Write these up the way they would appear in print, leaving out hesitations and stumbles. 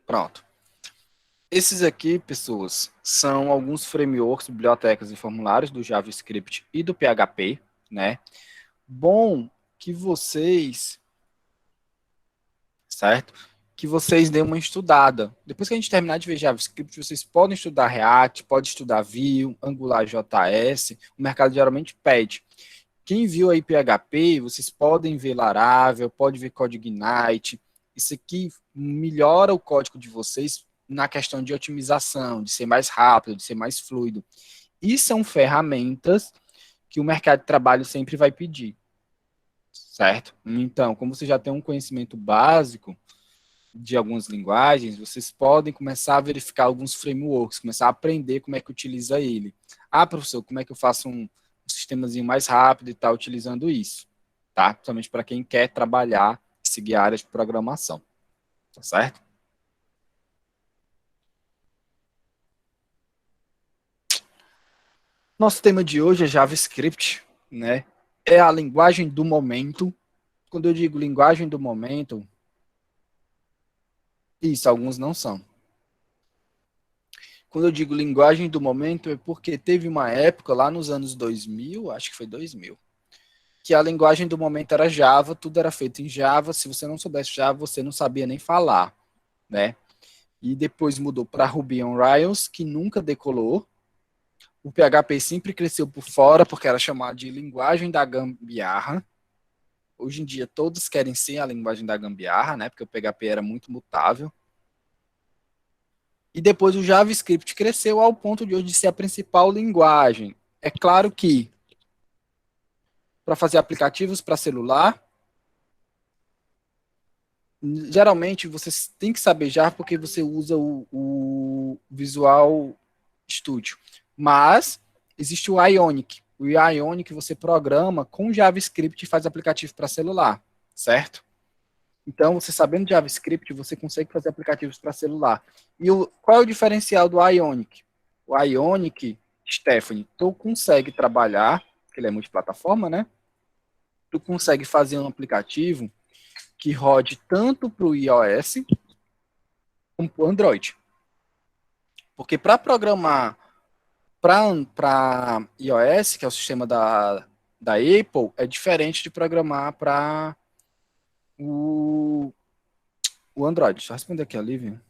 Pronto. Esses aqui, pessoas, são alguns frameworks, bibliotecas e formulários do JavaScript e do PHP, né? Bom que vocês, certo? Que vocês dêem uma estudada. Depois que a gente terminar de ver JavaScript, vocês podem estudar React, pode estudar Vue, AngularJS, o mercado geralmente pede. Quem viu aí PHP, vocês podem ver Laravel, pode ver CodeIgnite. Isso aqui melhora o código de vocês na questão de otimização, de ser mais rápido, de ser mais fluido. E são ferramentas que o mercado de trabalho sempre vai pedir, certo? Então, como você já tem um conhecimento básico de algumas linguagens, vocês podem começar a verificar alguns frameworks, começar a aprender como é que utiliza ele. Ah, professor, como é que eu faço um sistemazinho mais rápido e tal, utilizando isso, tá? Principalmente para quem quer trabalhar, seguir a área de programação, tá certo? Nosso tema de hoje é JavaScript, né? É a linguagem do momento. Quando eu digo linguagem do momento, isso, alguns não são. Quando eu digo linguagem do momento, é porque teve uma época, lá nos anos 2000, acho que foi 2000, que a linguagem do momento era Java, tudo era feito em Java, se você não soubesse Java, você não sabia nem falar, né? E depois mudou para Ruby on Rails, que nunca decolou. O PHP sempre cresceu por fora, porque era chamado de linguagem da gambiarra. Hoje em dia, todos querem ser a linguagem da gambiarra, né? Porque o PHP era muito mutável. E depois o JavaScript cresceu ao ponto de hoje ser a principal linguagem. É claro que para fazer aplicativos para celular, geralmente você tem que saber Java porque você usa o Visual Studio. Mas existe o Ionic. O Ionic você programa com JavaScript e faz aplicativo para celular, certo? Então, você sabendo JavaScript, você consegue fazer aplicativos para celular. E qual é o diferencial do Ionic? O Ionic, Stephanie, tu consegue trabalhar, que ele é multiplataforma, né? Tu consegue fazer um aplicativo que rode tanto para o iOS como para o Android. Porque para programar para iOS, que é o sistema da Apple, é diferente de programar para o Android. Só responder aqui a Lívia.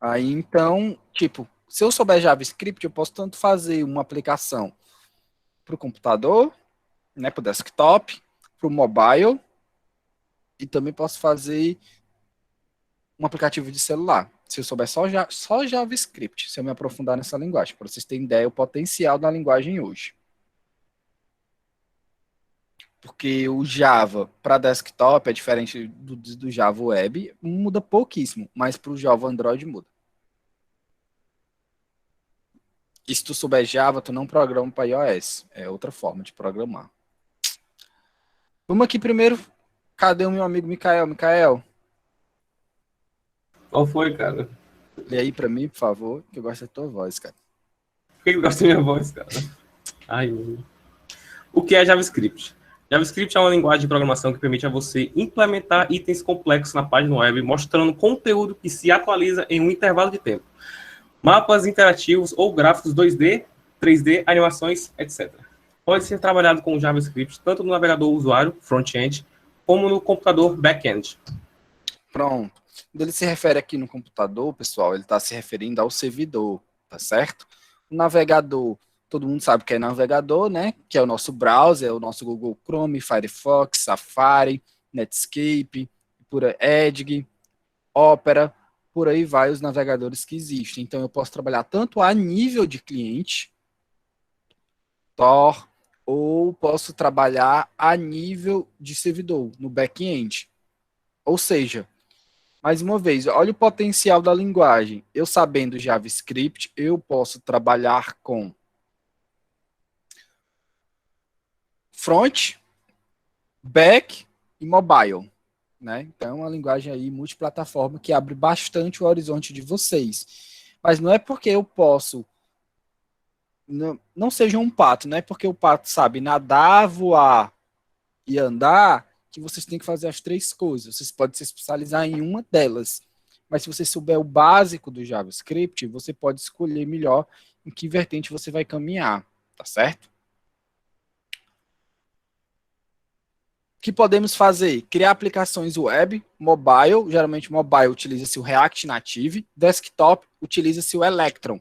Aí, então, tipo, se eu souber JavaScript, eu posso tanto fazer uma aplicação para o computador, né, para o desktop, para o mobile, e também posso fazer um aplicativo de celular. Se eu souber só JavaScript, se eu me aprofundar nessa linguagem, para vocês terem ideia o potencial da linguagem hoje. Porque o Java para desktop é diferente do Java Web, muda pouquíssimo, mas para o Java Android muda. E se tu souber Java, tu não programa para iOS. É outra forma de programar. Vamos aqui primeiro. Cadê o meu amigo Mikael? Mikael, Qual foi, cara? lê aí para mim, por favor, que eu gosto da tua voz, cara. Por que gosta da minha voz, cara? Ai, o que é JavaScript? JavaScript é uma linguagem de programação que permite a você implementar itens complexos na página web, mostrando conteúdo que se atualiza em um intervalo de tempo. Mapas interativos ou gráficos 2D, 3D, animações, etc. Pode ser trabalhado com JavaScript tanto no navegador usuário, front-end, como no computador, back-end. Pronto. Quando ele se refere aqui no computador, pessoal, ele está se referindo ao servidor, tá certo? O navegador, todo mundo sabe que é navegador, né? Que é o nosso browser, é o nosso Google Chrome, Firefox, Safari, Netscape, Edge, Opera, por aí vai os navegadores que existem. Então eu posso trabalhar tanto a nível de cliente, Tor, ou posso trabalhar a nível de servidor, no back-end. Ou seja, mais uma vez, olha o potencial da linguagem. Eu sabendo JavaScript, eu posso trabalhar com front, back e mobile. Né? Então, é uma linguagem aí multiplataforma que abre bastante o horizonte de vocês. Mas não é porque eu posso. Não seja um pato, não é porque o pato sabe nadar, voar e andar que vocês têm que fazer as 3 coisas. Vocês podem se especializar em uma delas. Mas se você souber o básico do JavaScript, você pode escolher melhor em que vertente você vai caminhar, tá certo? O que podemos fazer? Criar aplicações web, mobile, geralmente mobile utiliza-se o React Native, desktop utiliza-se o Electron,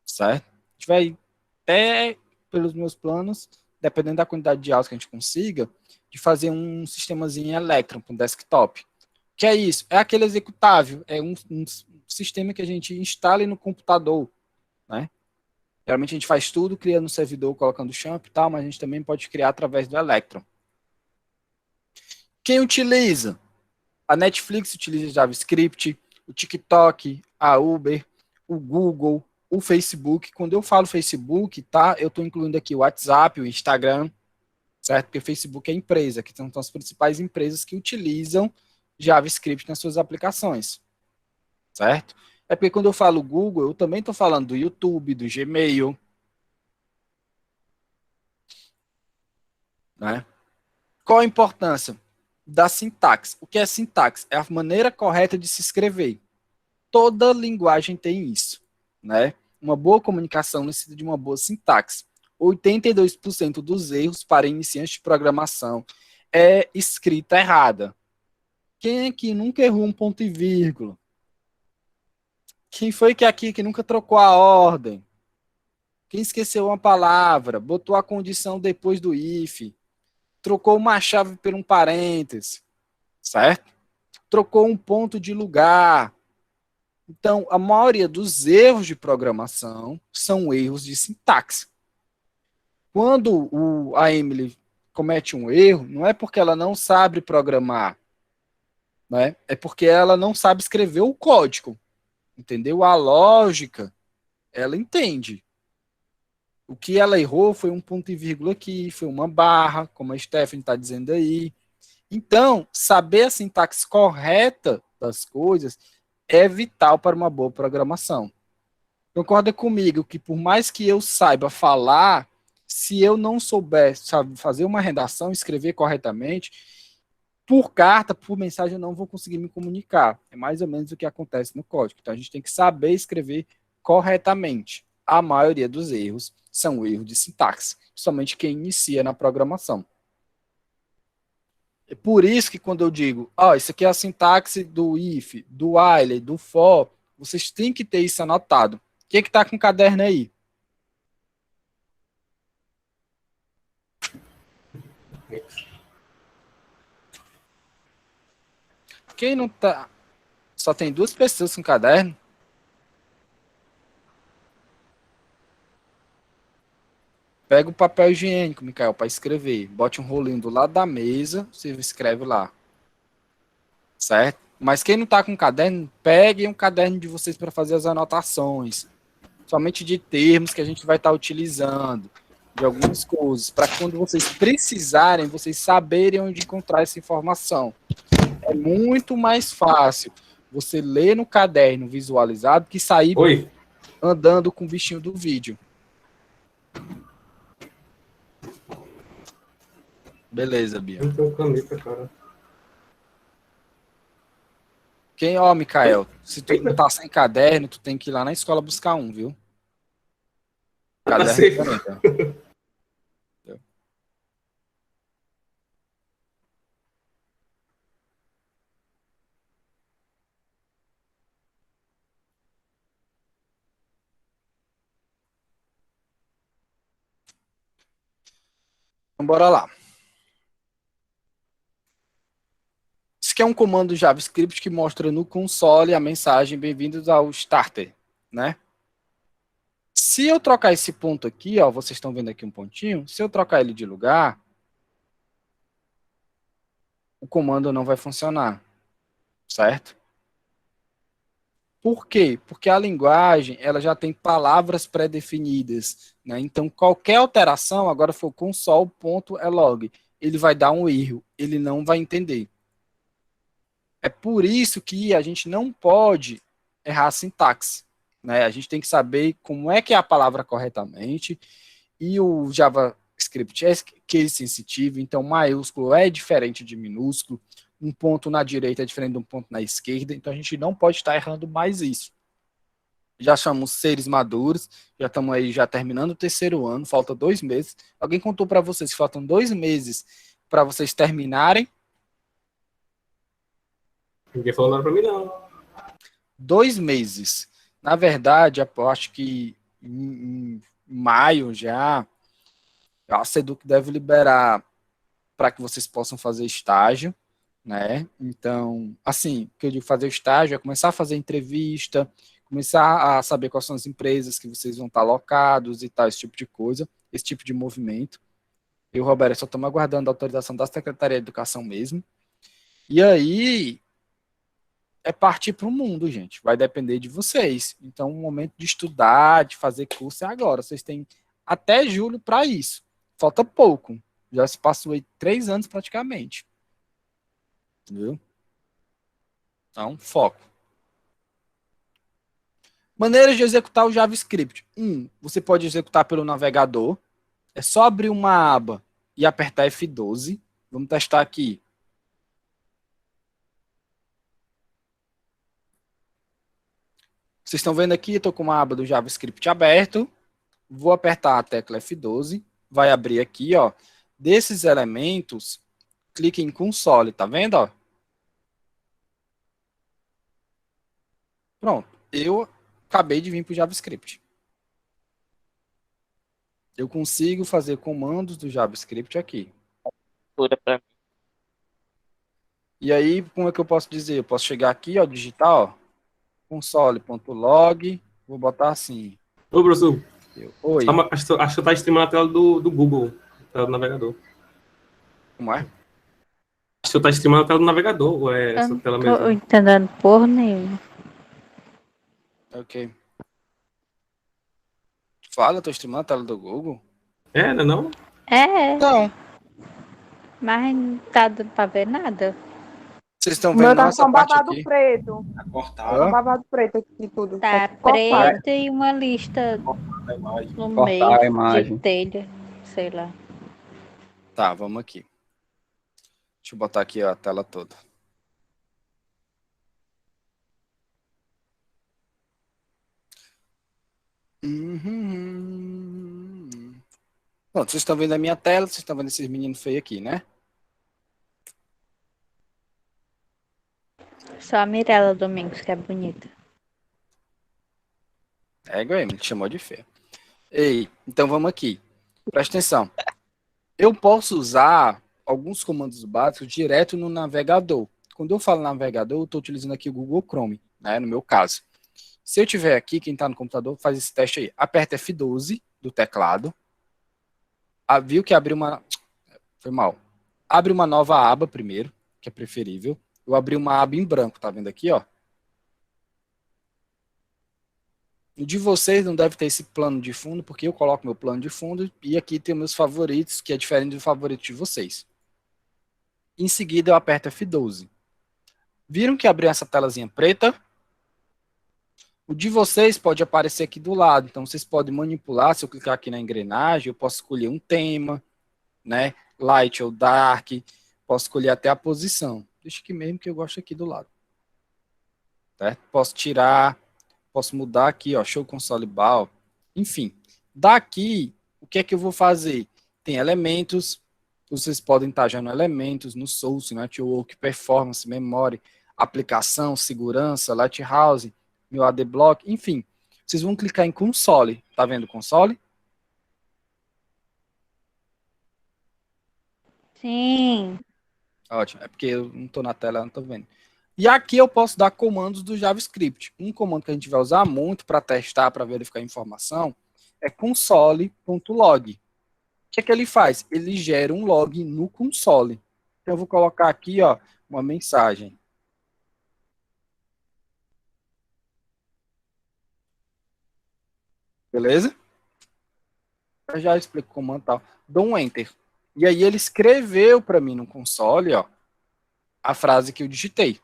certo? A gente vai até, pelos meus planos, dependendo da quantidade de aulas que a gente consiga, de fazer um sistemazinho Electron para o desktop. Que é isso? É aquele executável, é um sistema que a gente instala no computador, né? Geralmente a gente faz tudo criando um servidor, colocando champ e tal, mas a gente também pode criar através do Electron. Quem utiliza? A Netflix utiliza JavaScript, o TikTok, a Uber, o Google, o Facebook. Quando eu falo Facebook, tá? Eu estou incluindo aqui o WhatsApp, o Instagram, certo? Porque o Facebook é empresa, que são as principais empresas que utilizam JavaScript nas suas aplicações, certo? É porque quando eu falo Google, eu também estou falando do YouTube, do Gmail, né? Qual a importância da sintaxe? O que é sintaxe? É a maneira correta de se escrever. Toda linguagem tem isso, né? Uma boa comunicação necessita de uma boa sintaxe. 82% dos erros para iniciantes de programação é escrita errada. Quem aqui nunca errou um ponto e vírgula? Quem foi que aqui que nunca trocou a ordem? Quem esqueceu uma palavra, botou a condição depois do if, trocou uma chave por um parêntese, certo? Trocou um ponto de lugar. Então, a maioria dos erros de programação são erros de sintaxe. Quando a Emily comete um erro, não é porque ela não sabe programar, né? É porque ela não sabe escrever o código, entendeu? A lógica, ela entende. O que ela errou foi um ponto e vírgula aqui, foi uma barra, como a Stephanie está dizendo aí. Então, saber a sintaxe correta das coisas é vital para uma boa programação. Concorda comigo que por mais que eu saiba falar, se eu não souber, sabe, fazer uma redação, escrever corretamente, por carta, por mensagem, eu não vou conseguir me comunicar. É mais ou menos o que acontece no código. Então, a gente tem que saber escrever corretamente. A maioria dos erros são erros de sintaxe, somente quem inicia na programação. É por isso que quando eu digo, isso aqui é a sintaxe do if, do while, do for, vocês têm que ter isso anotado. Quem é que está com o caderno aí? Quem não tá? Só tem 2 pessoas com caderno. Pega o papel higiênico, Micael, para escrever. Bote um rolinho do lado da mesa, você escreve lá. Certo? Mas quem não está com caderno, peguem um caderno de vocês para fazer as anotações. Somente de termos que a gente vai estar utilizando, de algumas coisas, para quando vocês precisarem, vocês saberem onde encontrar essa informação. É muito mais fácil você ler no caderno visualizado que sair andando com o bichinho do vídeo. Beleza, Bia. Não tenho caneta, cara. Micael, se tu não tá sem caderno, tu tem que ir lá na escola buscar um, viu? Caderno e caneta. Então, bora lá. Isso aqui é um comando JavaScript que mostra no console a mensagem bem-vindos ao starter, né? Se eu trocar esse ponto aqui, vocês estão vendo aqui um pontinho, se eu trocar ele de lugar, o comando não vai funcionar, certo? Por quê? Porque a linguagem ela já tem palavras pré-definidas, né? Então, qualquer alteração, agora for console.log, ele vai dar um erro, ele não vai entender. É por isso que a gente não pode errar a sintaxe, né? A gente tem que saber como é que é a palavra corretamente, e o Java JavaScript é case sensitivo, então maiúsculo é diferente de minúsculo, um ponto na direita é diferente de um ponto na esquerda, então a gente não pode estar errando mais isso. Já somos seres maduros, já estamos aí já terminando o terceiro ano, falta 2 meses. Alguém contou para vocês que faltam 2 meses para vocês terminarem? Ninguém falou nada pra mim, não. 2 meses. Na verdade, eu acho que em maio já, a Seduc deve liberar para que vocês possam fazer estágio, né? Então, assim, o que eu digo fazer estágio é começar a fazer entrevista, começar a saber quais são as empresas que vocês vão estar alocados e tal, esse tipo de coisa, esse tipo de movimento. Eu, Roberto, só estamos aguardando a autorização da Secretaria de Educação mesmo. E aí é partir para o mundo, gente. Vai depender de vocês. Então, o momento de estudar, de fazer curso é agora. Vocês têm até julho para isso. Falta pouco. Já se passou aí 3 anos praticamente. Entendeu? Então, foco. Maneiras de executar o JavaScript. Você pode executar pelo navegador. É só abrir uma aba e apertar F12. Vamos testar aqui. Vocês estão vendo aqui, eu estou com uma aba do JavaScript aberto. Vou apertar a tecla F12. Vai abrir aqui, ó. Desses elementos, clique em console, tá vendo, ó? Pronto. Eu acabei de vir para o JavaScript. Eu consigo fazer comandos do JavaScript aqui. E aí, como é que eu posso dizer? Eu posso chegar aqui, ó, digitar, ó, console.log, vou botar assim. Ô, professor, Oi. acho que você tá streamando a tela do Google, a tela do navegador. Como é? Acho que você tá streamando a tela do navegador, ou é Eu essa não tela tô mesmo? entendendo porra nenhuma. Ok. Fala, tô streamando a tela do Google? É, não? É, Não. mas não tá dando pra ver nada. Vocês estão O meu vendo tá nossa só um parte babado aqui? preto. Tá Um cortado. babado preto aqui tudo. Tá cortado. preto e uma lista A imagem. no Cortar meio a imagem. de telha, sei lá. Tá, vamos aqui. Deixa eu botar aqui ó, a tela toda. Pronto, vocês estão vendo a minha tela, vocês estão vendo esses meninos feios aqui, né? Só a Mirella Domingos, que é bonita. É igual ele, me chamou de feio. Ei, então vamos aqui. Presta atenção. Eu posso usar alguns comandos básicos direto no navegador. Quando eu falo navegador, eu estou utilizando aqui o Google Chrome, né, no meu caso. Se eu tiver aqui, quem está no computador, faz esse teste aí. Aperta F12 do teclado. Viu que abriu uma... Foi mal. Abre uma nova aba primeiro, que é preferível. Eu abri uma aba em branco, tá vendo aqui, ó? O de vocês não deve ter esse plano de fundo, porque eu coloco meu plano de fundo e aqui tem meus favoritos, que é diferente do favorito de vocês. Em seguida, eu aperto F12. Viram que abriu essa telazinha preta? O de vocês pode aparecer aqui do lado, então vocês podem manipular. Se eu clicar aqui na engrenagem, eu posso escolher um tema, né? Light ou Dark, posso escolher até a posição. Deixa aqui mesmo que eu gosto aqui do lado. Certo? Posso tirar, posso mudar aqui, ó, Show Console Bar. Enfim, daqui, o que é que eu vou fazer? Tem elementos, vocês podem estar já no elementos, no Source, Network, Performance, Memory, Aplicação, Segurança, Lighthouse, meu ADBlock, enfim. Vocês vão clicar em Console. Tá vendo Console? Sim. Ótimo, é porque eu não estou na tela, não estou vendo. E aqui eu posso dar comandos do JavaScript. Um comando que a gente vai usar muito para testar, para verificar a informação, é console.log. O que é que ele faz? Ele gera um log no console. Então eu vou colocar aqui, ó, uma mensagem. Beleza? Eu já explico o comando e tal. Dou um Enter. E aí ele escreveu para mim no console, ó, a frase que eu digitei.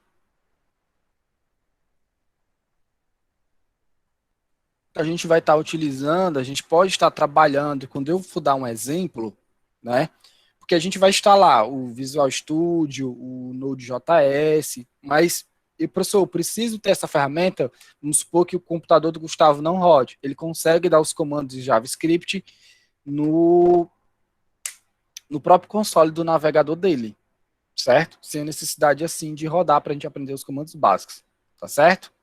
A gente vai estar utilizando, a gente pode estar trabalhando, quando eu for dar um exemplo, né? Porque a gente vai instalar o Visual Studio, o Node.js, mas, professor, eu preciso ter essa ferramenta, vamos supor que o computador do Gustavo não rode. Ele consegue dar os comandos de JavaScript no próprio console do navegador dele, certo? Sem necessidade, assim, de rodar para a gente aprender os comandos básicos, tá certo?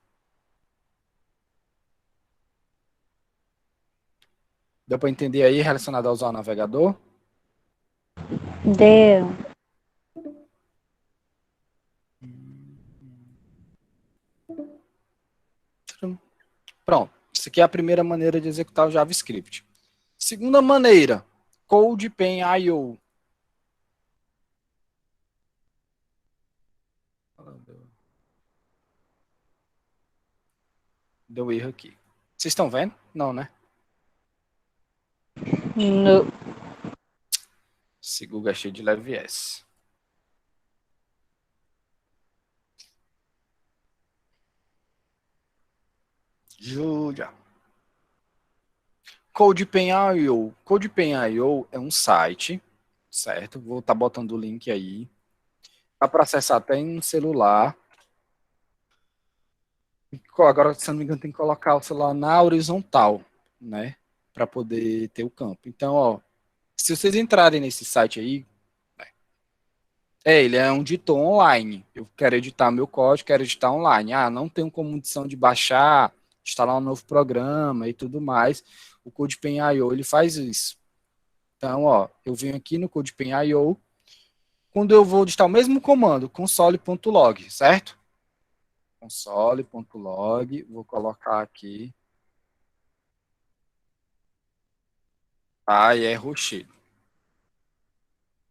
Deu para entender aí relacionado a usar o navegador? Deu. Pronto. Isso aqui é a primeira maneira de executar o JavaScript. Segunda maneira, CodePen.io. Deu erro aqui. Vocês estão vendo? Não, né? No. Esse Google é cheio de leve S. Júlia. CodePen.io. CodePen.io é um site, certo? Vou estar botando o link aí. Dá para acessar até em um celular. Agora, se eu não me engano, tem que colocar o celular na horizontal, né? Para poder ter o campo. Então, ó, se vocês entrarem nesse site aí, ele é um editor online. Eu quero editar meu código, quero editar online. Ah, não tenho condição de baixar, instalar um novo programa e tudo mais. O CodePen.io, ele faz isso. Então, ó, eu venho aqui no CodePen.io, quando eu vou digitar o mesmo comando, console.log, certo? Console.log, vou colocar aqui. E é rochedo.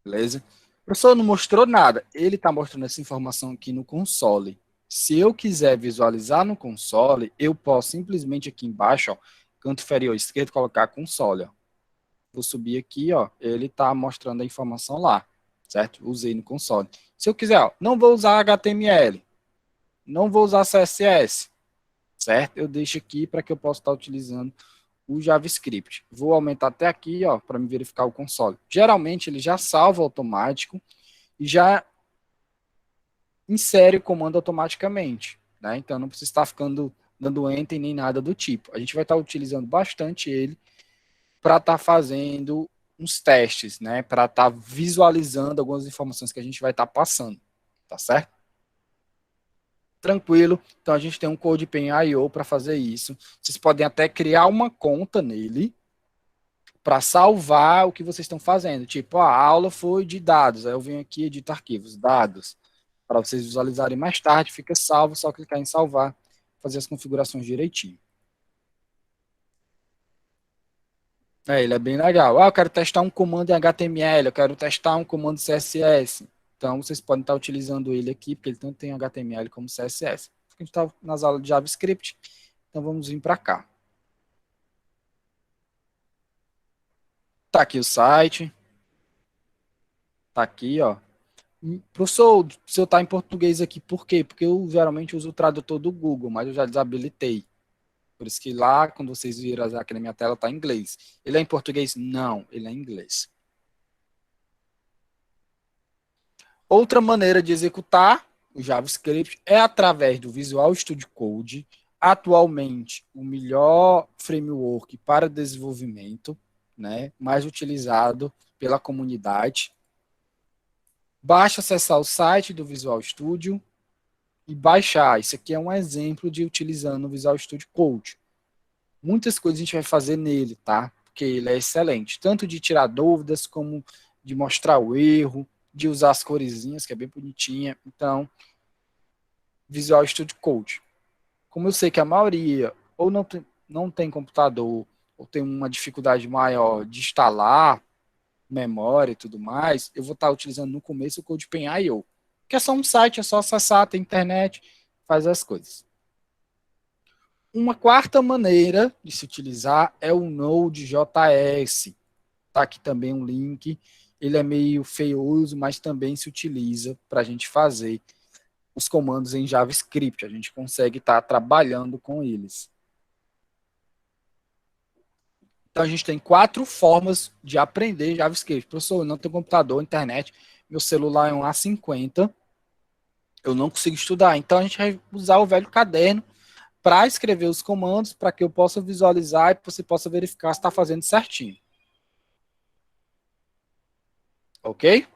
Beleza? O professor não mostrou nada. Ele está mostrando essa informação aqui no console. Se eu quiser visualizar no console, eu posso simplesmente aqui embaixo, ó, canto inferior esquerdo, colocar console. Ó. Vou subir aqui, ó, ele está mostrando a informação lá, certo? Usei no console. Se eu quiser, ó, não vou usar HTML, não vou usar CSS, certo? Eu deixo aqui para que eu possa estar utilizando o JavaScript. Vou aumentar até aqui, ó, para me verificar o console. Geralmente ele já salva automático e já insere o comando automaticamente, né? Então não precisa estar ficando dando enter nem nada do tipo. A gente vai estar utilizando bastante ele para estar fazendo uns testes, né? Para estar visualizando algumas informações que a gente vai estar passando, tá certo? Tranquilo. Então a gente tem um CodePen.io para fazer isso. Vocês podem até criar uma conta nele para salvar o que vocês estão fazendo. Tipo, a aula foi de dados. Aí eu venho aqui, edito arquivos, dados, para vocês visualizarem mais tarde, fica salvo, só clicar em salvar, fazer as configurações direitinho. Ele é bem legal. Eu quero testar um comando em HTML, eu quero testar um comando CSS. Então, vocês podem estar utilizando ele aqui, porque ele tanto tem HTML como CSS. A gente está nas aulas de JavaScript, então vamos vir para cá. Tá aqui o site. Tá aqui, ó. Professor, o seu tá em português aqui, por quê? Porque eu geralmente uso o tradutor do Google, mas eu já desabilitei. Por isso que lá, quando vocês viram aqui na minha tela, tá em inglês. Ele é em português? Não, ele é em inglês. Outra maneira de executar o JavaScript é através do Visual Studio Code, atualmente o melhor framework para desenvolvimento, né, mais utilizado pela comunidade. Basta acessar o site do Visual Studio e baixar. Isso aqui é um exemplo de utilizando o Visual Studio Code. Muitas coisas a gente vai fazer nele, tá? Porque ele é excelente, tanto de tirar dúvidas, como de mostrar o erro, de usar as coresinhas, que é bem bonitinha. Então, Visual Studio Code. Como eu sei que a maioria ou não tem computador, ou tem uma dificuldade maior de instalar memória e tudo mais, eu vou estar utilizando no começo o CodePen.io, que é só um site, é só acessar, tem internet, faz as coisas. Uma quarta maneira de se utilizar é o Node.js. Tá aqui também um link. Ele é meio feioso, mas também se utiliza para a gente fazer os comandos em JavaScript. A gente consegue estar trabalhando com eles. Então, a gente tem 4 formas de aprender JavaScript. Professor, eu não tenho computador, internet, meu celular é um A50, eu não consigo estudar. Então, a gente vai usar o velho caderno para escrever os comandos, para que eu possa visualizar e você possa verificar se está fazendo certinho. Ok?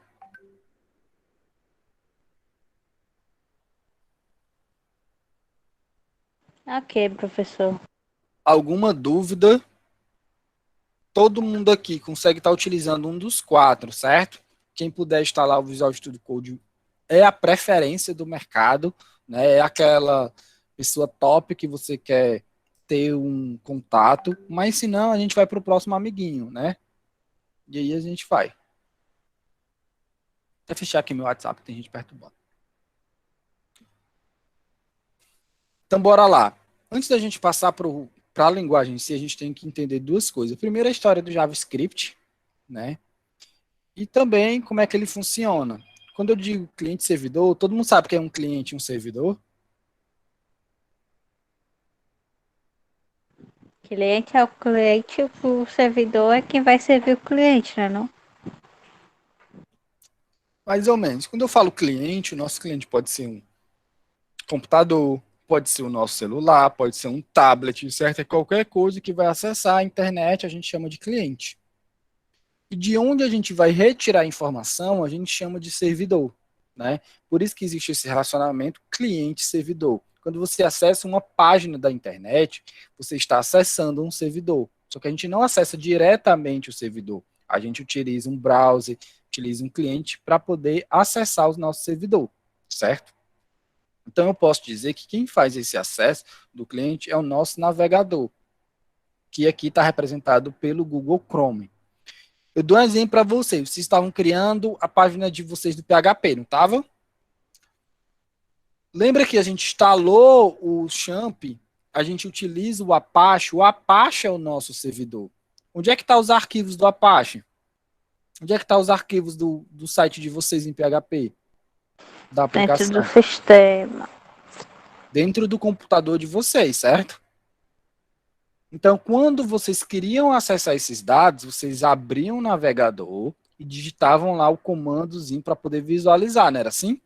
Ok, professor. Alguma dúvida? Todo mundo aqui consegue estar utilizando um dos 4, certo? Quem puder instalar o Visual Studio Code é a preferência do mercado, né? É aquela pessoa top que você quer ter um contato, mas se não, a gente vai para o próximo amiguinho, né? E aí a gente vai. Até fechar aqui meu WhatsApp, tem gente perturbando. Então, bora lá. Antes da gente passar para a linguagem em si, a gente tem que entender 2 coisas. Primeiro, a história do JavaScript, né? E também como é que ele funciona. Quando eu digo cliente-servidor, todo mundo sabe que é um cliente e um servidor? Cliente é o cliente, o servidor é quem vai servir o cliente, né, não? Mais ou menos. Quando eu falo cliente, o nosso cliente pode ser um computador, pode ser o nosso celular, pode ser um tablet, certo? É qualquer coisa que vai acessar a internet, a gente chama de cliente. E de onde a gente vai retirar a informação, a gente chama de servidor, né? Por isso que existe esse relacionamento cliente-servidor. Quando você acessa uma página da internet, você está acessando um servidor. Só que a gente não acessa diretamente o servidor. A gente utiliza um browser, utiliza um cliente para poder acessar o nosso servidor, certo? Então eu posso dizer que quem faz esse acesso do cliente é o nosso navegador, que aqui está representado pelo Google Chrome. Eu dou um exemplo para vocês. Vocês estavam criando a página de vocês do PHP, não estava? Lembra que a gente instalou o Champ, a gente utiliza o Apache. O Apache é o nosso servidor. Onde é que estão os arquivos do Apache? Onde é que estão os arquivos do site de vocês em PHP? Da Dentro do aplicação? sistema. Dentro do computador de vocês, certo? Então, quando vocês queriam acessar esses dados, vocês abriam o navegador e digitavam lá o comandozinho para poder visualizar, não era assim?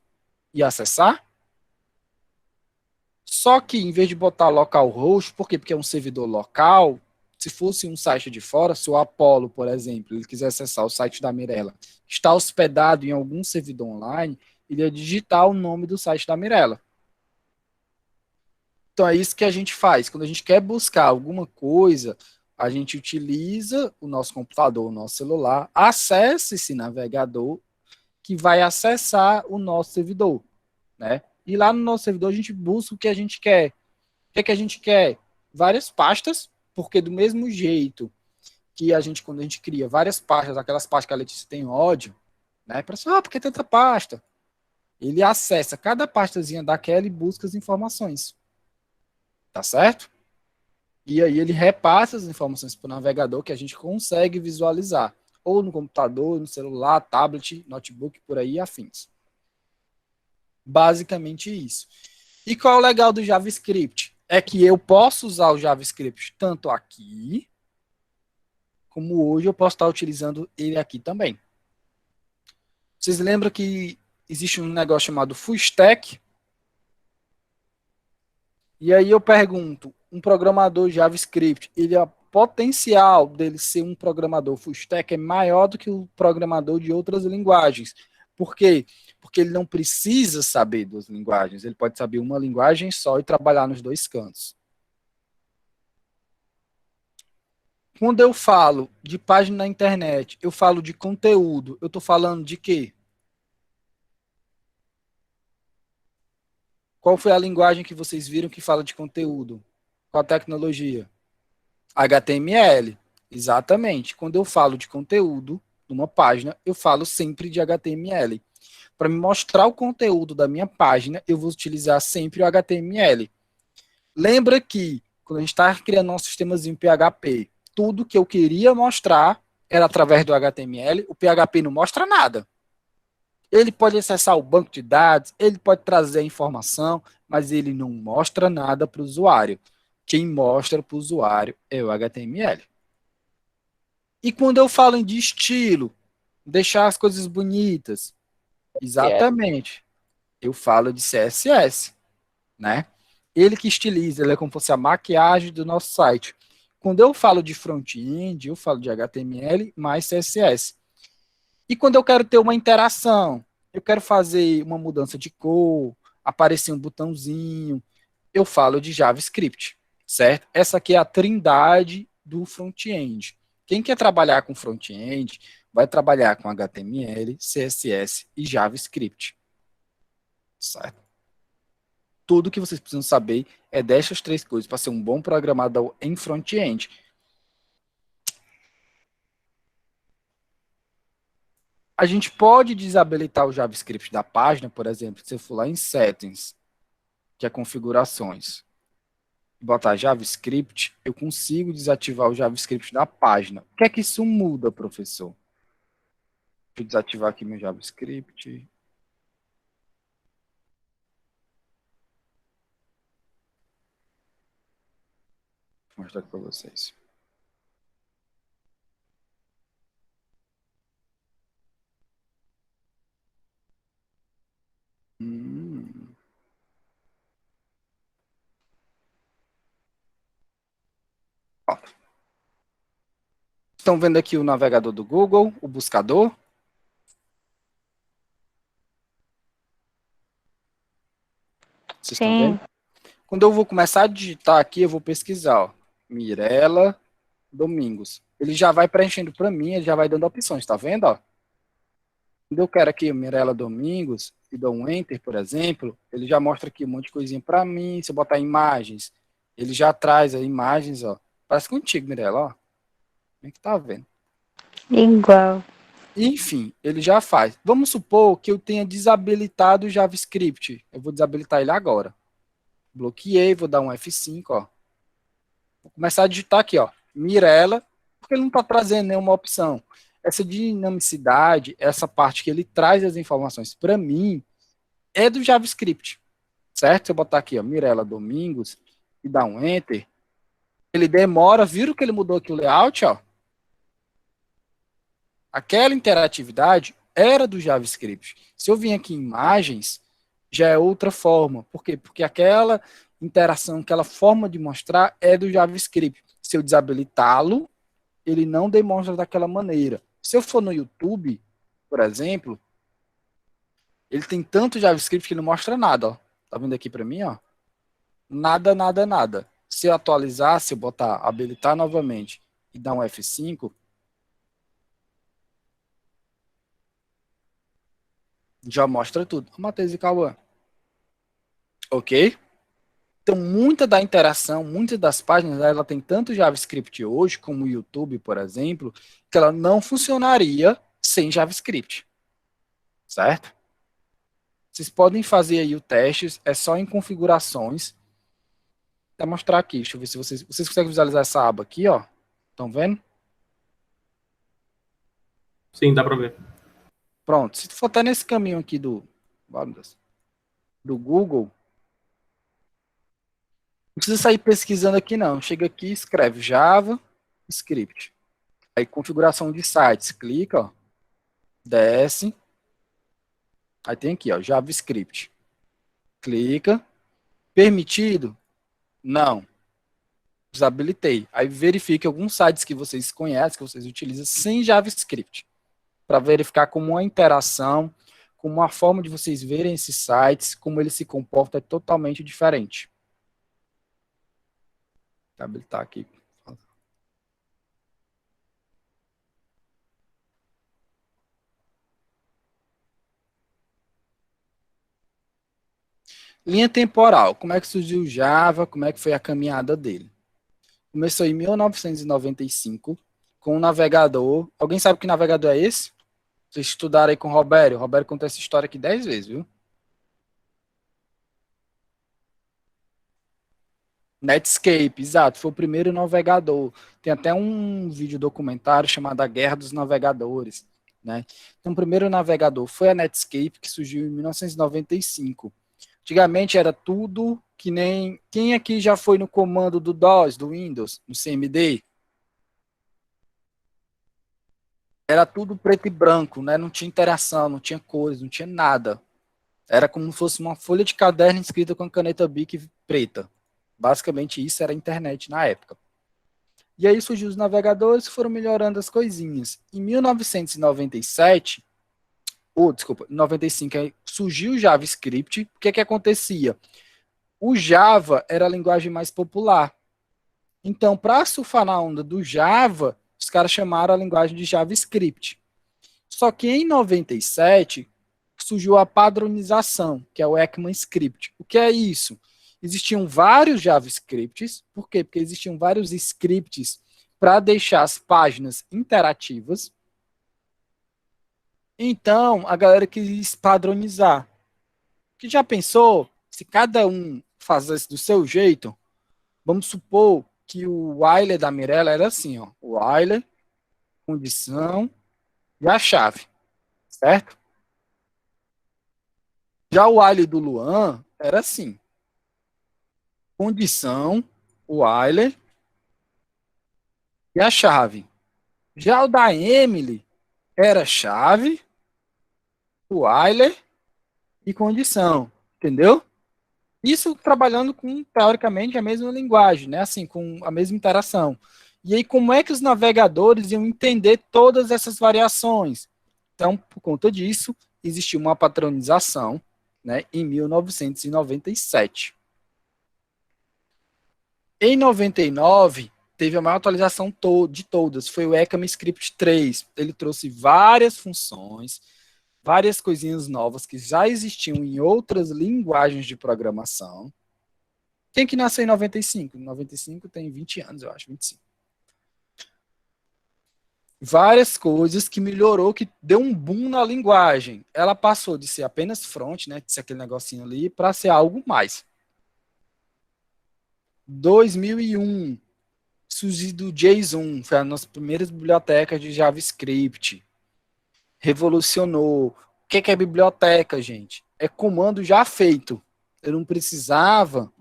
E acessar? Só que, em vez de botar localhost, por quê? Porque é um servidor local. Se fosse um site de fora, se o Apollo, por exemplo, ele quiser acessar o site da Mirella, está hospedado em algum servidor online, ele ia digitar o nome do site da Mirella. Então, é isso que a gente faz. Quando a gente quer buscar alguma coisa, a gente utiliza o nosso computador, o nosso celular, acessa esse navegador que vai acessar o nosso servidor, né? E lá no nosso servidor a gente busca o que a gente quer. O que é que a gente quer? Várias pastas, porque do mesmo jeito que a gente, quando a gente cria várias pastas, aquelas pastas que a Letícia tem ódio, né? Para por que tanta pasta? Ele acessa cada pastazinha daquela e busca as informações. Tá certo? E aí ele repassa as informações para o navegador que a gente consegue visualizar. Ou no computador, no celular, tablet, notebook, por aí afins. Basicamente isso. E qual é o legal do JavaScript? É que eu posso usar o JavaScript tanto aqui, como hoje eu posso estar utilizando ele aqui também. Vocês lembram que existe um negócio chamado Full Stack? E aí eu pergunto, um programador JavaScript, o potencial dele ser um programador full stack é maior do que o programador de outras linguagens. Por quê? Porque ele não precisa saber 2 linguagens, ele pode saber uma linguagem só e trabalhar nos 2 cantos. Quando eu falo de página na internet, eu falo de conteúdo, eu estou falando de quê? Qual foi a linguagem que vocês viram que fala de conteúdo? Qual a tecnologia? HTML. Exatamente. Quando eu falo de conteúdo numa página, eu falo sempre de HTML. Para me mostrar o conteúdo da minha página, eu vou utilizar sempre o HTML. Lembra que, quando a gente está criando nosso sistemazinho PHP, tudo que eu queria mostrar era através do HTML, o PHP não mostra nada. Ele pode acessar o banco de dados, ele pode trazer a informação, mas ele não mostra nada para o usuário. Quem mostra para o usuário é o HTML. E quando eu falo de estilo, deixar as coisas bonitas, exatamente, eu falo de CSS, né? Ele que estiliza, ele é como se fosse a maquiagem do nosso site. Quando eu falo de front-end, eu falo de HTML mais CSS. E quando eu quero ter uma interação, eu quero fazer uma mudança de cor, aparecer um botãozinho, eu falo de JavaScript, certo? Essa aqui é a trindade do front-end. Quem quer trabalhar com front-end vai trabalhar com HTML, CSS e JavaScript, certo? Tudo que vocês precisam saber é dessas três coisas para ser um bom programador em front-end. A gente pode desabilitar o JavaScript da página, por exemplo, se eu for lá em Settings, que é configurações, botar JavaScript, eu consigo desativar o JavaScript da página. O que é que isso muda, professor? Deixa eu desativar aqui meu JavaScript. Vou mostrar aqui para vocês. Ó. Estão vendo aqui o navegador do Google, o buscador? Vocês estão vendo? Sim. Quando eu vou começar a digitar aqui, eu vou pesquisar, ó, Mirela Domingos. Ele já vai preenchendo para mim, ele já vai dando opções, tá vendo? Ó? Quando eu quero aqui Mirela Domingos e dou um Enter, por exemplo, ele já mostra aqui um monte de coisinha para mim. Se eu botar imagens, ele já traz as imagens, ó. Parece contigo, Mirela, ó. Como é que tá vendo? Igual. Enfim, ele já faz. Vamos supor que eu tenha desabilitado o JavaScript. Eu vou desabilitar ele agora. Bloqueei, vou dar um F5, ó. Vou começar a digitar aqui, ó. Mirela, porque ele não está trazendo nenhuma opção. Essa dinamicidade, essa parte que ele traz as informações para mim, é do JavaScript, certo? Se eu botar aqui, ó, Mirela Domingos, e dar um Enter, ele demora, viram que ele mudou aqui o layout, ó? Aquela interatividade era do JavaScript. Se eu vim aqui em imagens, já é outra forma. Por quê? Porque aquela interação, aquela forma de mostrar é do JavaScript. Se eu desabilitá-lo, ele não demonstra daquela maneira. Se eu for no YouTube, por exemplo, ele tem tanto JavaScript que não mostra nada, ó. Tá vendo aqui para mim, ó? Nada, nada, nada. Se eu atualizar, se eu botar habilitar novamente e dar um F5, já mostra tudo. Matheus e Cauã. Ok? Então, muita da interação, muitas das páginas, ela tem tanto JavaScript hoje, como o YouTube, por exemplo, que ela não funcionaria sem JavaScript. Certo? Vocês podem fazer aí o teste, é só em configurações. Vou mostrar aqui, deixa eu ver se vocês conseguem visualizar essa aba aqui, ó. Estão vendo? Sim, dá para ver. Pronto, se tu for até nesse caminho aqui do Google, não precisa sair pesquisando aqui não. Chega aqui, escreve JavaScript. Aí configuração de sites, clica, ó, desce. Aí tem aqui, ó, JavaScript. Clica. Permitido? Não. Desabilitei. Aí verifique alguns sites que vocês conhecem, que vocês utilizam sem JavaScript. Para verificar como uma interação, como uma forma de vocês verem esses sites, como ele se comporta é totalmente diferente. Vou habilitar aqui. Linha temporal. Como é que surgiu o Java? Como é que foi a caminhada dele? Começou em 1995 com um navegador. Alguém sabe que navegador é esse? Vocês estudaram aí com o Roberto. O Roberto contou essa história aqui 10 vezes, viu? Netscape, exato. Foi o primeiro navegador. Tem até um vídeo documentário chamado A Guerra dos Navegadores, né? Então, o primeiro navegador foi a Netscape, que surgiu em 1995. Antigamente era tudo que nem... Quem aqui já foi no comando do DOS, do Windows, no CMD? era tudo preto e branco, né? Não tinha interação, não tinha cores, não tinha nada. Era como se fosse uma folha de caderno escrita com a caneta Bic preta. Basicamente isso era a internet na época. E aí surgiu os navegadores e foram melhorando as coisinhas. Em 1997, ou desculpa, em 95, aí surgiu o JavaScript. O que que acontecia? O Java era a linguagem mais popular. Então, para surfar na onda do Java, os caras chamaram a linguagem de JavaScript. Só que em 97 surgiu a padronização, que é o ECMAScript. O que é isso? Existiam vários JavaScripts. Por quê? Porque existiam vários scripts para deixar as páginas interativas. Então, a galera quis padronizar. Que já pensou, se cada um fazesse do seu jeito, vamos supor que o while da Mirella era assim, ó, o while, condição e a chave, certo? Já o while do Luan era assim, condição, o while e a chave. Já o da Emily era chave, o while e condição, entendeu? Isso trabalhando com, teoricamente, a mesma linguagem, né? Assim, com a mesma interação. E aí, como é que os navegadores iam entender todas essas variações? Então, por conta disso, existiu uma padronização, né, em 1997. Em 99, teve a maior atualização de todas, foi o ECMAScript 3. Ele trouxe várias funções, várias coisinhas novas que já existiam em outras linguagens de programação. Quem que nasceu em 95? Em 95 tem 20 anos, eu acho, 25. Várias coisas que melhorou, que deu um boom na linguagem. Ela passou de ser apenas front, né, de ser aquele negocinho ali, para ser algo mais. 2001, surgiu o JSON, foi a nossa primeira biblioteca de JavaScript. Revolucionou. O que é biblioteca, gente? É comando já feito. Eu não precisava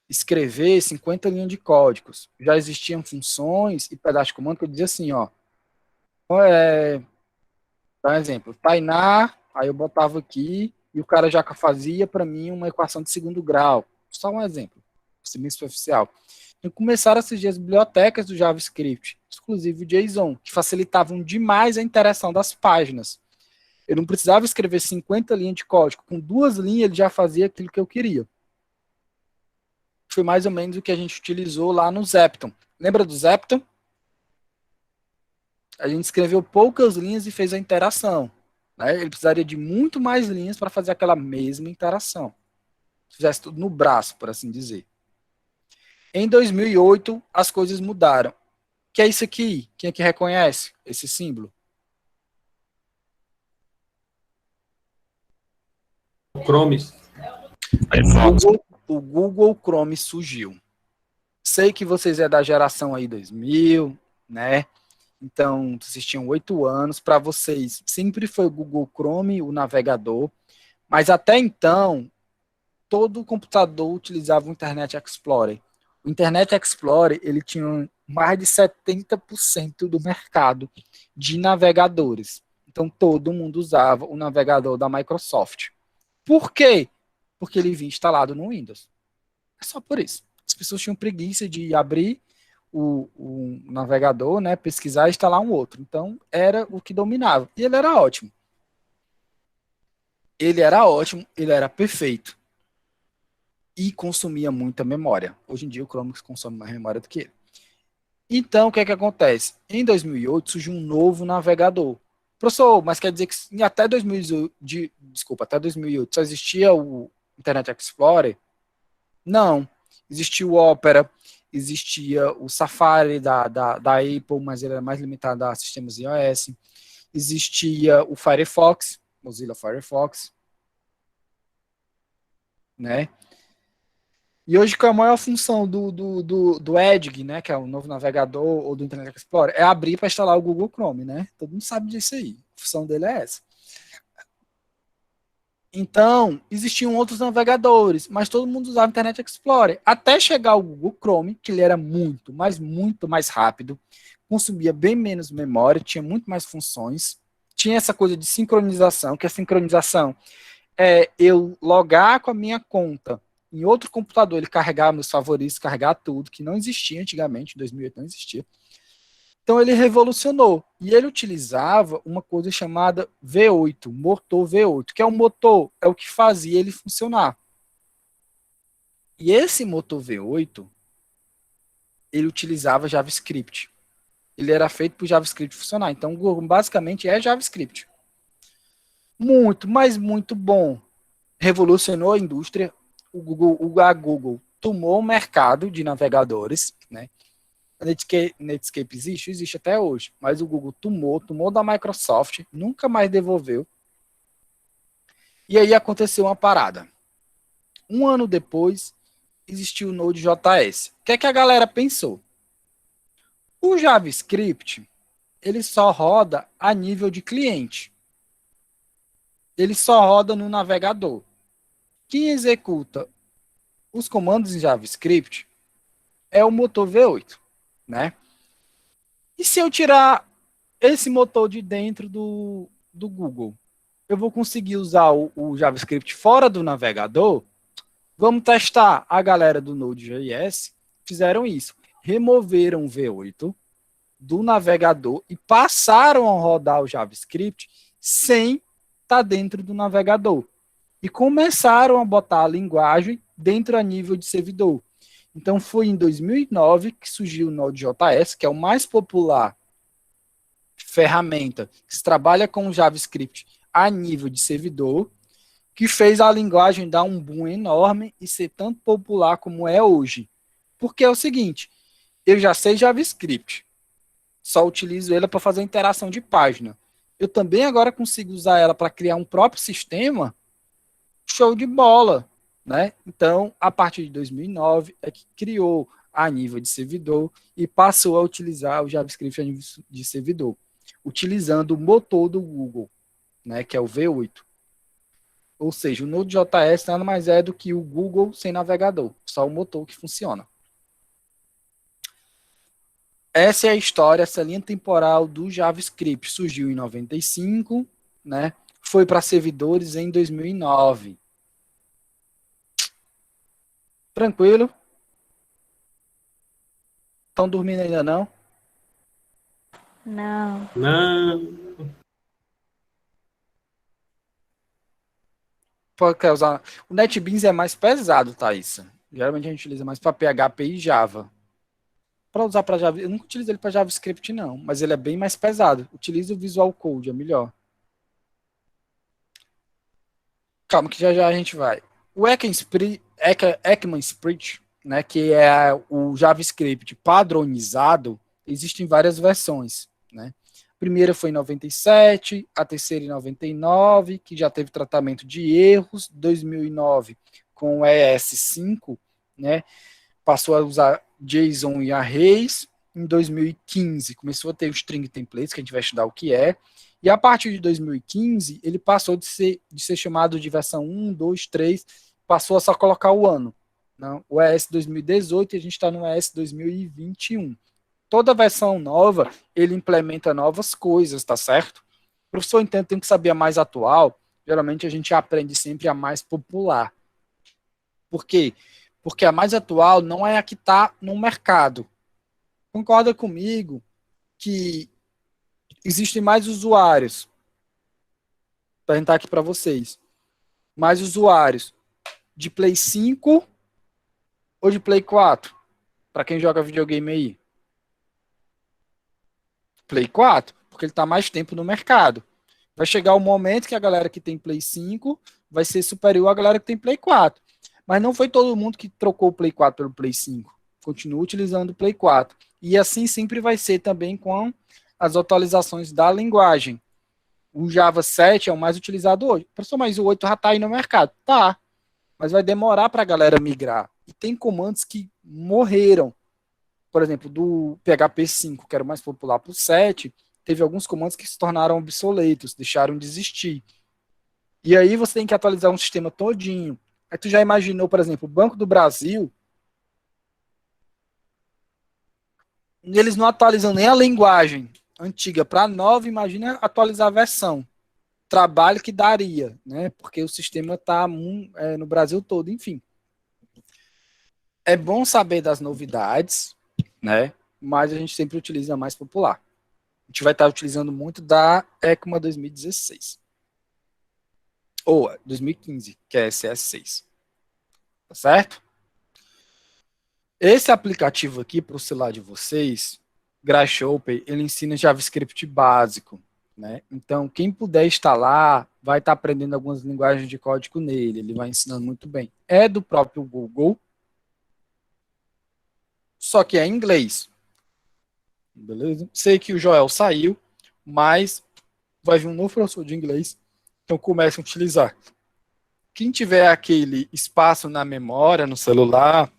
escrever 50 linhas de códigos. Já existiam funções e pedaços de comando que eu dizia assim, ó. Dá um exemplo, Tainá, aí eu botava aqui e o cara já fazia para mim uma equação de segundo grau. Só um exemplo, bem superficial. E começaram a surgir as bibliotecas do JavaScript, exclusive o JSON, que facilitavam demais a interação das páginas. Eu não precisava escrever 50 linhas de código. Com 2 linhas ele já fazia aquilo que eu queria. Foi mais ou menos o que a gente utilizou lá no Zepton. Lembra do Zepton? A gente escreveu poucas linhas e fez a interação. Né? Ele precisaria de muito mais linhas para fazer aquela mesma interação. Se fizesse tudo no braço, por assim dizer. Em 2008, as coisas mudaram. O que é isso aqui? Quem é que reconhece esse símbolo? Chrome. O Google Chrome surgiu. Sei que vocês é da geração aí 2000, né? Então, vocês tinham 8 anos. Para vocês, sempre foi o Google Chrome, o navegador. Mas até então, todo computador utilizava o Internet Explorer. O Internet Explorer, ele tinha mais de 70% do mercado de navegadores. Então, todo mundo usava o navegador da Microsoft. Por quê? Porque ele vinha instalado no Windows. É só por isso. As pessoas tinham preguiça de abrir o navegador, né, pesquisar e instalar um outro. Então, era o que dominava. E ele era ótimo. Ele era ótimo, ele era perfeito. E consumia muita memória. Hoje em dia, o Chrome consome mais memória do que ele. Então, o que é que acontece? Em 2008, surgiu um novo navegador. Professor, mas quer dizer que até 2008, até 2008 só existia o Internet Explorer? Não. Existia o Opera, existia o Safari da Apple, mas ele era mais limitado a sistemas iOS. Existia o Firefox, Mozilla Firefox, né? E hoje, qual é a maior função do Edge, né, que é o novo navegador, ou do Internet Explorer? É abrir para instalar o Google Chrome, né? Todo mundo sabe disso aí. A função dele é essa. Então, existiam outros navegadores, mas todo mundo usava Internet Explorer. Até chegar o Google Chrome, que ele era muito, mas muito mais rápido, consumia bem menos memória, tinha muito mais funções, tinha essa coisa de sincronização, que a sincronização é eu logar com a minha conta em outro computador, ele carregar meus favoritos, carregar tudo, que não existia antigamente, em 2008 não existia. Então ele revolucionou. E ele utilizava uma coisa chamada V8, motor V8, que é um motor, é o que fazia ele funcionar. E esse motor V8, ele utilizava JavaScript. Ele era feito para o JavaScript funcionar. Então, o Google basicamente é JavaScript. Muito, mas muito bom. Revolucionou a indústria. A Google tomou o mercado de navegadores, né? Netscape existe até hoje, mas o Google tomou da Microsoft, nunca mais devolveu. E aí aconteceu uma parada. Um ano depois, existiu o Node.js. O que é que a galera pensou? O JavaScript, ele só roda a nível de cliente. Ele só roda no navegador. Quem executa os comandos em JavaScript é o motor V8, né? E se eu tirar esse motor de dentro do Google, eu vou conseguir usar o JavaScript fora do navegador? Vamos testar. A galera do Node.js fizeram isso. Removeram o V8 do navegador e passaram a rodar o JavaScript sem estar dentro do navegador. E começaram a botar a linguagem dentro a nível de servidor. Então foi em 2009 que surgiu o Node.js, que é o mais popular ferramenta que se trabalha com o JavaScript a nível de servidor, que fez a linguagem dar um boom enorme e ser tanto popular como é hoje. Porque é o seguinte, eu já sei JavaScript, só utilizo ela para fazer interação de página. Eu também agora consigo usar ela para criar um próprio sistema, show de bola, né? Então, a partir de 2009 é que criou a nível de servidor e passou a utilizar o JavaScript a nível de servidor, utilizando o motor do Google, né, que é o V8. Ou seja, o Node.js nada mais é do que o Google sem navegador, só o motor que funciona. Essa é a história, essa linha temporal do JavaScript. Surgiu em 95, né? Foi para servidores em 2009. Tranquilo? Estão dormindo ainda não? Não. Não. Pode usar. O NetBeans é mais pesado, Thaís. Geralmente a gente utiliza mais para PHP e Java. Para usar para Java, eu nunca utilizo ele para JavaScript não, mas ele é bem mais pesado. Utiliza o Visual Code, é melhor. Calma que já a gente vai. O ECMAScript, né, que é o JavaScript padronizado, existem várias versões, né? A primeira foi em 97, a terceira em 99, que já teve tratamento de erros, 2009 com o ES5, né? Passou a usar JSON e arrays. Em 2015 começou a ter o string templates, que a gente vai estudar o que é. E a partir de 2015, ele passou de ser chamado de versão 1, 2, 3, passou a só colocar o ano. Não? O ES 2018 e a gente está no ES 2021. Toda versão nova, ele implementa novas coisas, tá certo? O professor, então, tem que saber a mais atual. Geralmente a gente aprende sempre a mais popular. Por quê? Porque a mais atual não é a que está no mercado. Concorda comigo que existem mais usuários? Vou perguntar aqui para vocês. Mais usuários de Play 5 ou de Play 4? Para quem joga videogame aí. Play 4, porque ele está mais tempo no mercado. Vai chegar o momento que a galera que tem Play 5 vai ser superior à galera que tem Play 4. Mas não foi todo mundo que trocou o Play 4 pelo Play 5. Continua utilizando o Play 4. E assim sempre vai ser também com as atualizações da linguagem. O Java 7 é o mais utilizado hoje. Professor, mas o 8 já está aí no mercado. Tá, mas vai demorar para a galera migrar. E tem comandos que morreram. Por exemplo, do PHP 5, que era o mais popular, para o 7, teve alguns comandos que se tornaram obsoletos, deixaram de existir. E aí você tem que atualizar um sistema todinho. Aí tu já imaginou, por exemplo, o Banco do Brasil, eles não atualizam nem a linguagem antiga para nova, imagina atualizar a versão. Trabalho que daria, né? Porque o sistema está no Brasil todo, enfim. É bom saber das novidades, né? Mas a gente sempre utiliza a mais popular. A gente vai estar utilizando muito da ECMA 2016. Ou 2015, que é CS6. Tá certo? Esse aplicativo aqui para o celular de vocês, Grasshopper, ele ensina JavaScript básico, né? Então, quem puder instalar, vai estar aprendendo algumas linguagens de código nele. Ele vai ensinando muito bem. É do próprio Google, só que é em inglês. Beleza? Sei que o Joel saiu, mas vai vir um novo professor de inglês, então comecem a utilizar. Quem tiver aquele espaço na memória, no celular,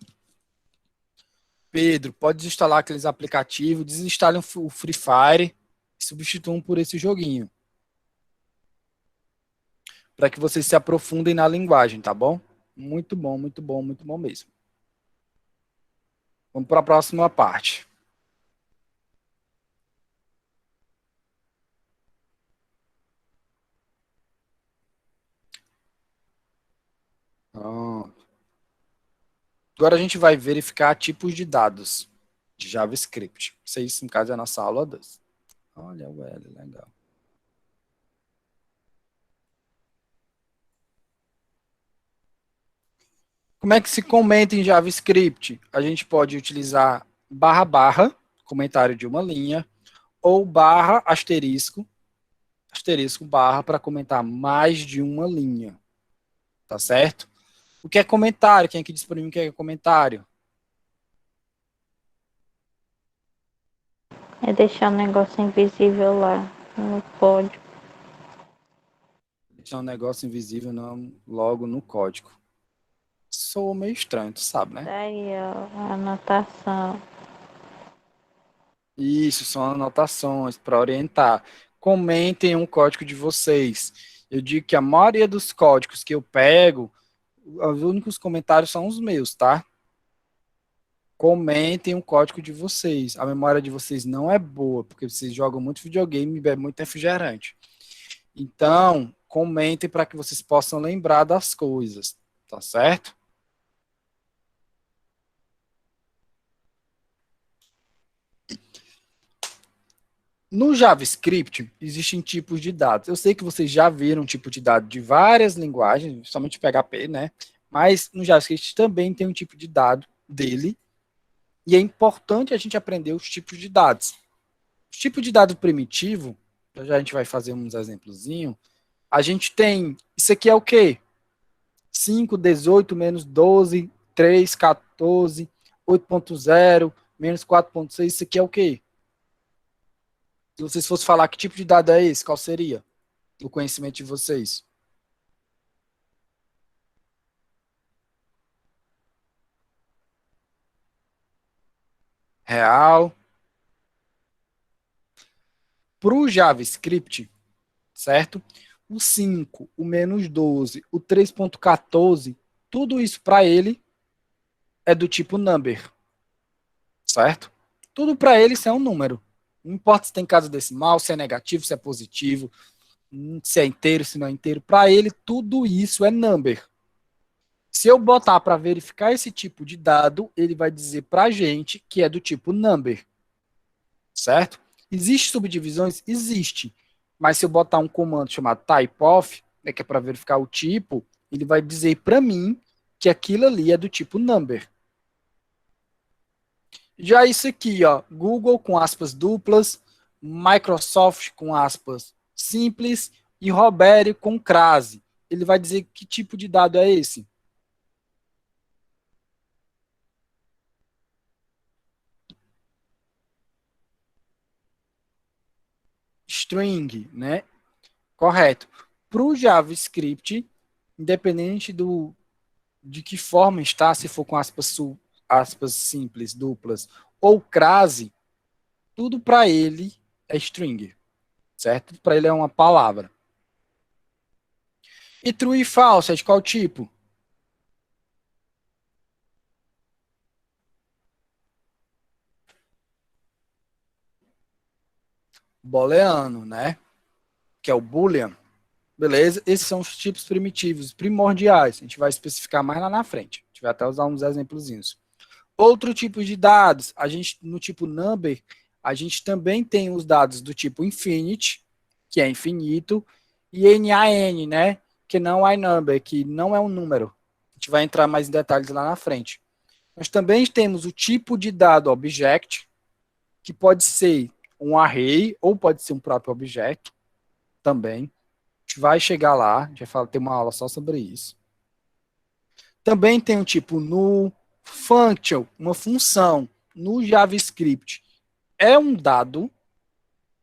Pedro, pode desinstalar aqueles aplicativos, desinstalem o Free Fire e substituam por esse joguinho. Para que vocês se aprofundem na linguagem, tá bom? Muito bom, muito bom, muito bom mesmo. Vamos para a próxima parte. Agora a gente vai verificar tipos de dados de JavaScript. Isso, no caso, é a nossa aula 2. Olha o L, legal. Como é que se comenta em JavaScript? A gente pode utilizar barra barra, comentário de uma linha, ou barra asterisco, asterisco barra para comentar mais de uma linha. Tá certo? O que é comentário? Quem aqui diz para mim o que é comentário? É deixar o negócio invisível lá no código. Deixar um negócio invisível logo no código. Sou meio estranho, tu sabe, né? Daí, ó, a anotação. Isso, são anotações para orientar. Comentem um código de vocês. Eu digo que a maioria dos códigos que eu pego, os únicos comentários são os meus, tá? Comentem um código de vocês. A memória de vocês não é boa, porque vocês jogam muito videogame e bebem muito refrigerante. Então, comentem para que vocês possam lembrar das coisas, tá certo? No JavaScript, existem tipos de dados. Eu sei que vocês já viram tipo de dado de várias linguagens, somente PHP, né? Mas no JavaScript também tem um tipo de dado dele, e é importante a gente aprender os tipos de dados. O tipo de dado primitivo, já a gente vai fazer uns exemplozinhos, a gente tem, isso aqui é o quê? 5, 18, menos 12, 3, 14, 8.0, menos 4.6, isso aqui é o quê? Se vocês fossem falar que tipo de dado é esse, qual seria o conhecimento de vocês? Real. Para o JavaScript, certo? O 5, o menos 12, o 3.14, tudo isso para ele é do tipo number, certo? Tudo para ele isso é um número. Não importa se tem casa decimal, se é negativo, se é positivo, se é inteiro, se não é inteiro. Para ele, tudo isso é number. Se eu botar para verificar esse tipo de dado, ele vai dizer para a gente que é do tipo number, certo? Existem subdivisões? Existe. Mas se eu botar um comando chamado typeof, né, que é para verificar o tipo, ele vai dizer para mim que aquilo ali é do tipo number. Já isso aqui, ó, Google com aspas duplas, Microsoft com aspas simples e Robério com crase. Ele vai dizer que tipo de dado é esse? String, né? Correto. Para o JavaScript, independente de que forma está, se for com aspas simples, duplas, ou crase, tudo para ele é string, certo? Para ele é uma palavra. E true e false é de qual tipo? Booleano, né? Que é o Boolean. Beleza? Esses são os tipos primitivos, primordiais. A gente vai especificar mais lá na frente. A gente vai até usar uns exemplozinhos. Outro tipo de dados, a gente no tipo number, a gente também tem os dados do tipo infinite, que é infinito, e NaN, né? Que não é number, que não é um número. A gente vai entrar mais em detalhes lá na frente. Nós também temos o tipo de dado object, que pode ser um array ou pode ser um próprio objeto também. A gente vai chegar lá, a gente vai ter uma aula só sobre isso. Também tem o tipo null, function, uma função no JavaScript é um dado,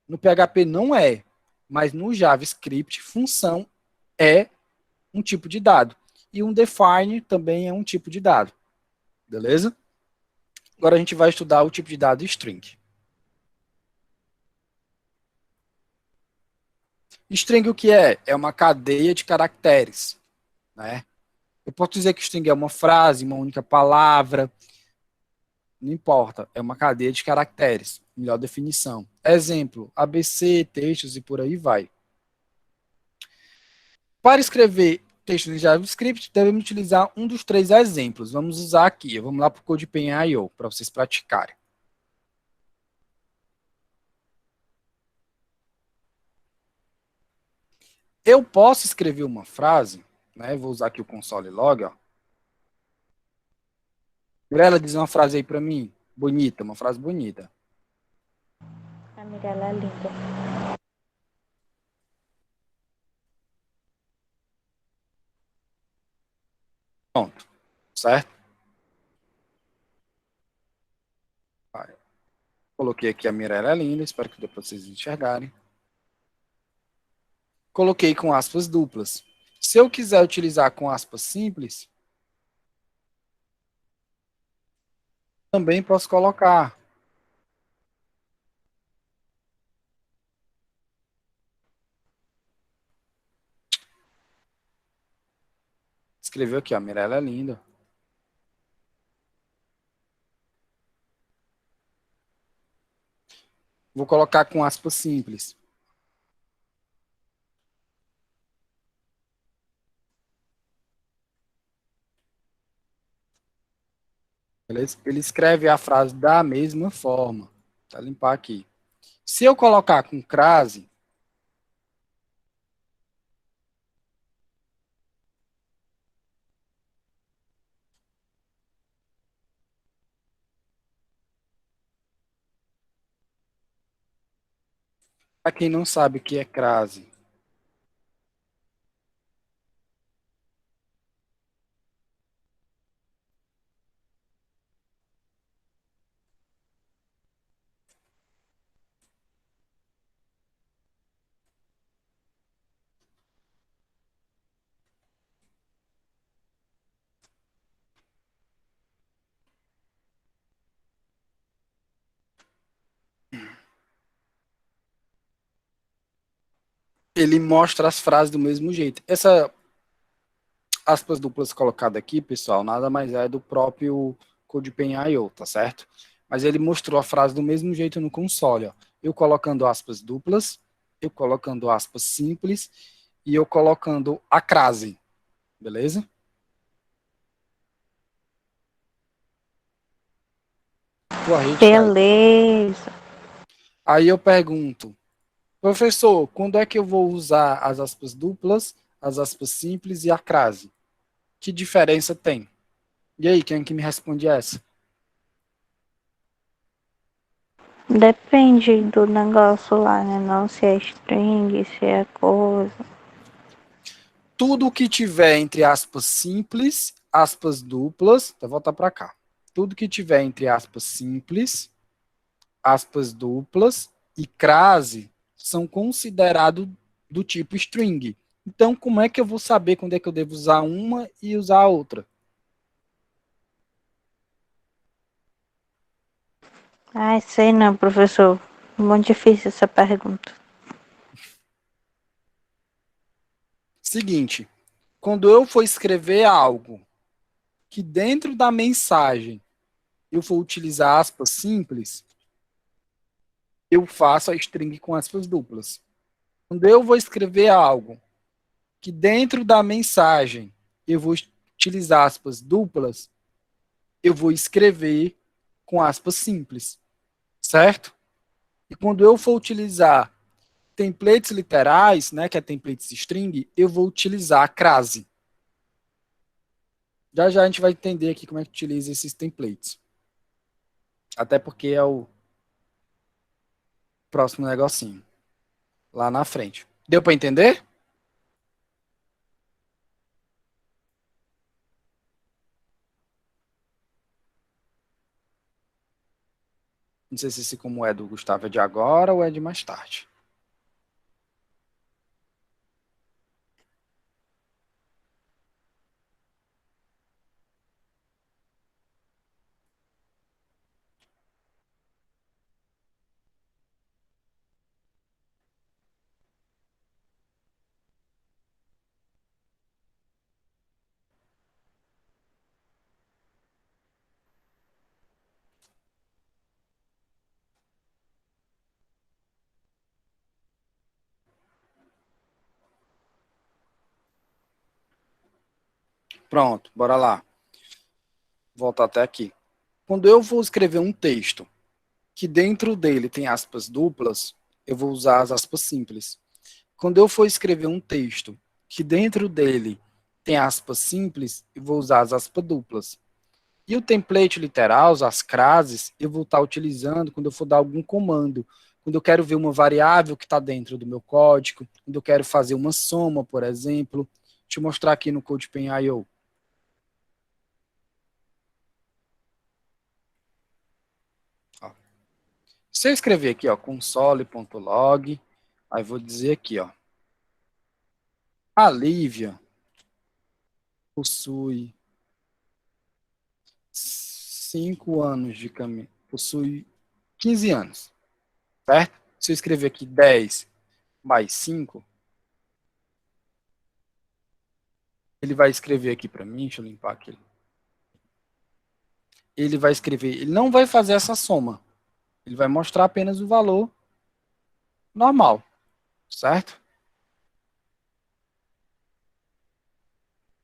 no PHP não é, mas no JavaScript função é um tipo de dado. E um define também é um tipo de dado. Beleza? Agora a gente vai estudar o tipo de dado string. String o que é? É uma cadeia de caracteres, né? Eu posso dizer que string é uma frase, uma única palavra, não importa, é uma cadeia de caracteres, melhor definição. Exemplo, ABC, textos e por aí vai. Para escrever textos em JavaScript, devemos utilizar um dos três exemplos. Vamos usar aqui, vamos lá para o CodePen.io, para vocês praticarem. Eu posso escrever uma frase, né? Vou usar aqui o console log, ó. Mirella, diz uma frase aí para mim, bonita, uma frase bonita. A Mirella é linda. Pronto, certo? Vai. Coloquei aqui a Mirella é linda, espero que depois vocês enxergarem. Coloquei com aspas duplas. Se eu quiser utilizar com aspas simples, também posso colocar. Escreveu aqui, ó, Mirella é linda. Vou colocar com aspas simples. Beleza? Ele escreve a frase da mesma forma. Vou limpar aqui. Se eu colocar com crase, para quem não sabe o que é crase, ele mostra as frases do mesmo jeito. Essa aspas duplas colocada aqui, pessoal, nada mais é do próprio CodePen.io, tá certo? Mas ele mostrou a frase do mesmo jeito no console, ó. Eu colocando aspas duplas, eu colocando aspas simples e eu colocando a crase, beleza? Tua rede tá aí. Beleza. Aí eu pergunto, professor, quando é que eu vou usar as aspas duplas, as aspas simples e a crase? Que diferença tem? E aí, quem é que me responde essa? Depende do negócio lá, né? Não se é string, se é coisa. Tudo que tiver entre aspas simples, aspas duplas, vou voltar para cá. Tudo que tiver entre aspas simples, aspas duplas e crase são considerados do tipo string. Então, como é que eu vou saber quando é que eu devo usar uma e usar a outra? Ai, sei não, professor. Muito difícil essa pergunta. Seguinte, quando eu for escrever algo que dentro da mensagem eu for utilizar aspas simples, eu faço a string com aspas duplas. Quando eu vou escrever algo que dentro da mensagem eu vou utilizar aspas duplas, eu vou escrever com aspas simples, certo? E quando eu for utilizar templates literais, né, que é templates string, eu vou utilizar a crase. Já já a gente vai entender aqui como é que utiliza esses templates. Até porque é o próximo negocinho lá na frente. Deu para entender? Não sei se como é do Gustavo é de agora ou é de mais tarde. Pronto, bora lá. Voltar até aqui. Quando eu vou escrever um texto que dentro dele tem aspas duplas, eu vou usar as aspas simples. Quando eu for escrever um texto que dentro dele tem aspas simples, eu vou usar as aspas duplas. E o template literal, as crases, eu vou estar utilizando quando eu for dar algum comando. Quando eu quero ver uma variável que está dentro do meu código, quando eu quero fazer uma soma, por exemplo. Deixa eu mostrar aqui no CodePen.io. Se eu escrever aqui, ó, console.log, aí vou dizer aqui, ó, a Lívia possui 5 anos de caminho, possui 15 anos, certo? Se eu escrever aqui 10 mais 5, ele vai escrever aqui para mim, deixa eu limpar aqui. Ele vai escrever, ele não vai fazer essa soma, ele vai mostrar apenas o valor normal, certo?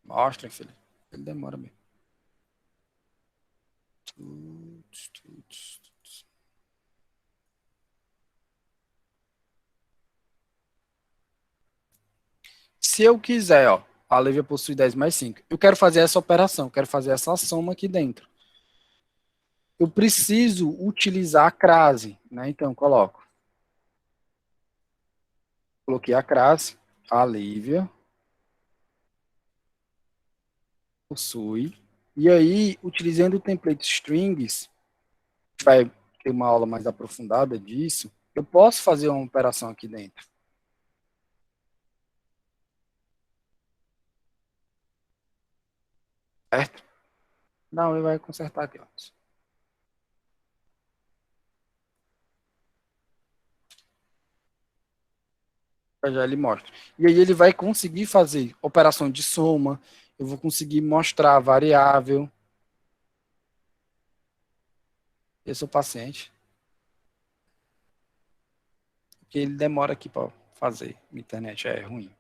Mostra, filho. Ele demora mesmo. Se eu quiser, ó, a Lívia possui 10 mais 5. Eu quero fazer essa operação, eu quero fazer essa soma aqui dentro. Eu preciso utilizar a crase, né? Então, coloquei a crase, a Lívia possui. E aí, utilizando o template strings, a gente vai ter uma aula mais aprofundada disso, eu posso fazer uma operação aqui dentro. Certo? Não, ele vai consertar aqui, ó. Já ele mostra. E aí ele vai conseguir fazer operação de soma, eu vou conseguir mostrar a variável. Eu sou paciente, porque ele demora aqui para fazer. A internet é ruim.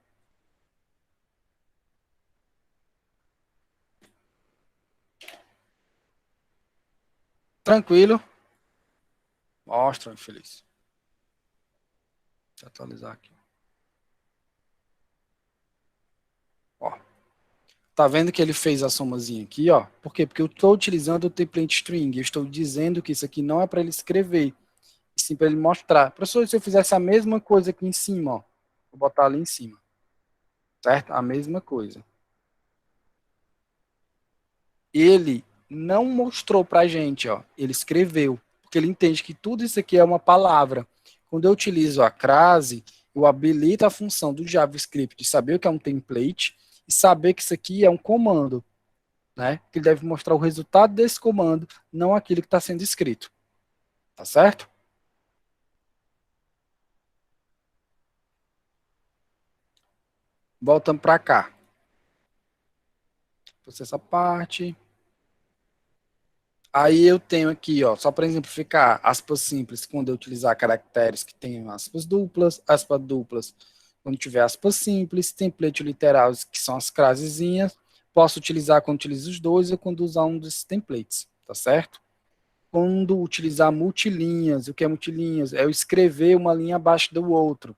Tranquilo? Mostra, infeliz. Deixa eu atualizar aqui. Ó. Tá vendo que ele fez a somazinha aqui, ó? Por quê? Porque eu estou utilizando o template string. Eu estou dizendo que isso aqui não é para ele escrever, e sim para ele mostrar. Professor, se eu fizesse a mesma coisa aqui em cima, ó. Vou botar ali em cima. Certo? A mesma coisa. Ele não mostrou para a gente, ó. Ele escreveu. Porque ele entende que tudo isso aqui é uma palavra. Quando eu utilizo a crase, eu habilito a função do JavaScript de saber o que é um template e saber que isso aqui é um comando. Né? Que ele deve mostrar o resultado desse comando, não aquilo que está sendo escrito. Tá certo? Voltamos para cá. Essa parte. Aí eu tenho aqui, ó, só para exemplificar, aspas simples, quando eu utilizar caracteres que tenham aspas duplas, quando tiver aspas simples, template literal, que são as frasezinhas, posso utilizar quando utilizo os dois ou quando usar um desses templates, tá certo? Quando utilizar multilinhas, o que é multilinhas? É eu escrever uma linha abaixo do outro.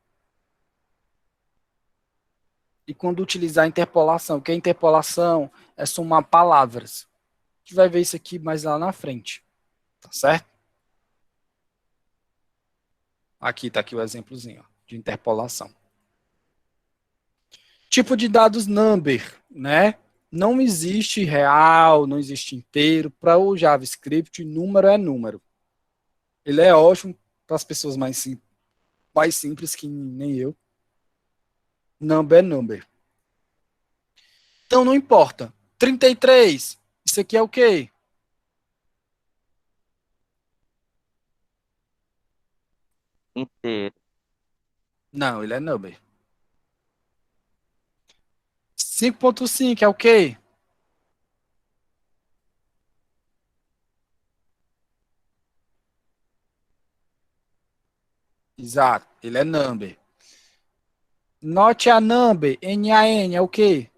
E quando utilizar interpolação, o que é interpolação? É somar palavras. A gente vai ver isso aqui mais lá na frente, tá certo? Aqui está aqui o exemplozinho ó, de interpolação. Tipo de dados number, né? Não existe real, não existe inteiro. Para o JavaScript, número é número. Ele é ótimo para as pessoas mais simples que nem eu. Number é number. Então não importa. 33. Isso aqui é o quê? Inteiro. Não, ele é number. 5.5 é o quê? Exato, ele é number. Not a number, NaN, é o quê?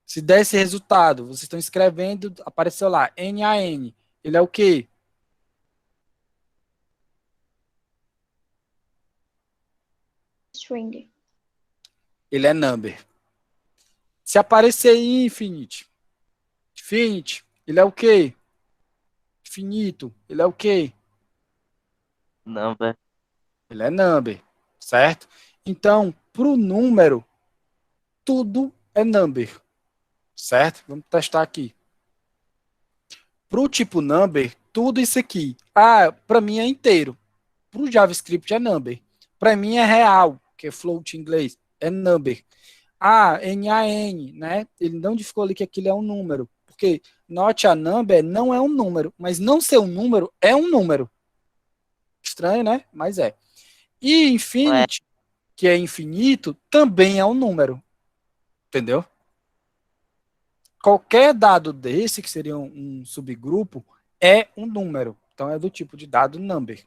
Se der esse resultado, vocês estão escrevendo, apareceu lá, NaN. Ele é o quê? String. Ele é number. Se aparecer infinite, ele é o quê? Finito, ele é o quê? Number. Ele é number, certo? Então, para o número, tudo é number, certo? Vamos testar aqui. Para o tipo number, tudo isso aqui. Ah, para mim é inteiro. Para o JavaScript é number. Para mim é real, que é float em inglês, é number. Ah, NaN, né? Ele não ficou ali que aquilo é um número. Porque not a number não é um número, mas não ser um número é um número. Estranho, né? Mas é. E Ué, infinity, que é infinito, também é um número. Entendeu? Qualquer dado desse, que seria um subgrupo, é um número. Então é do tipo de dado number.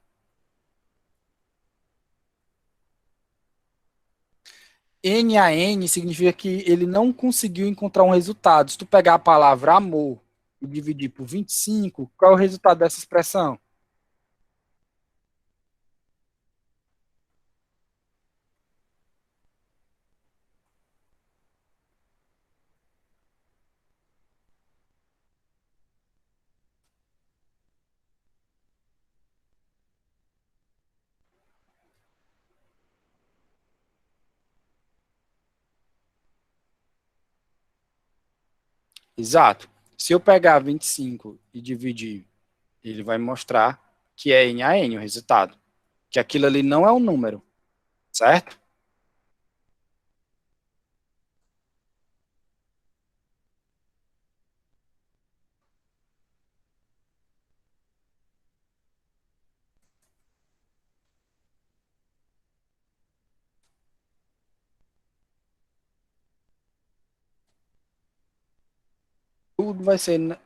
NaN significa que ele não conseguiu encontrar um resultado. Se tu pegar a palavra amor e dividir por 25, qual é o resultado dessa expressão? Exato. Se eu pegar 25 e dividir, ele vai mostrar que é NaN o resultado. Que aquilo ali não é um número, certo? Tudo vai ser NaN.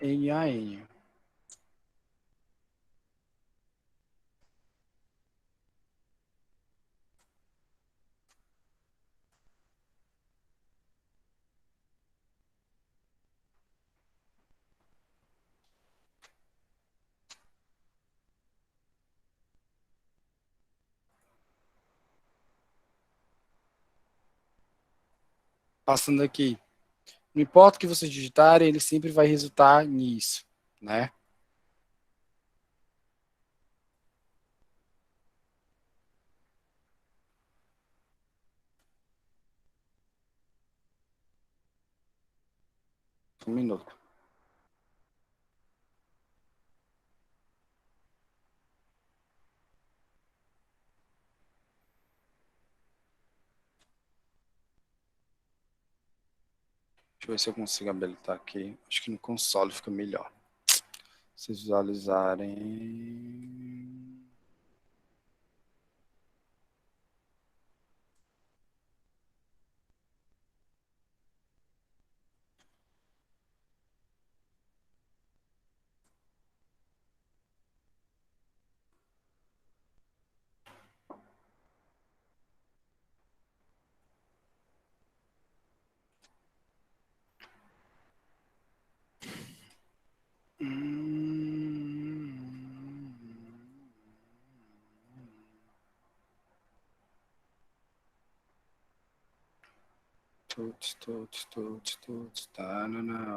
Passando aqui. Não importa o que vocês digitarem, ele sempre vai resultar nisso, né? Um minuto. Deixa eu ver se eu consigo habilitar aqui. Acho que no console fica melhor. Se vocês visualizarem.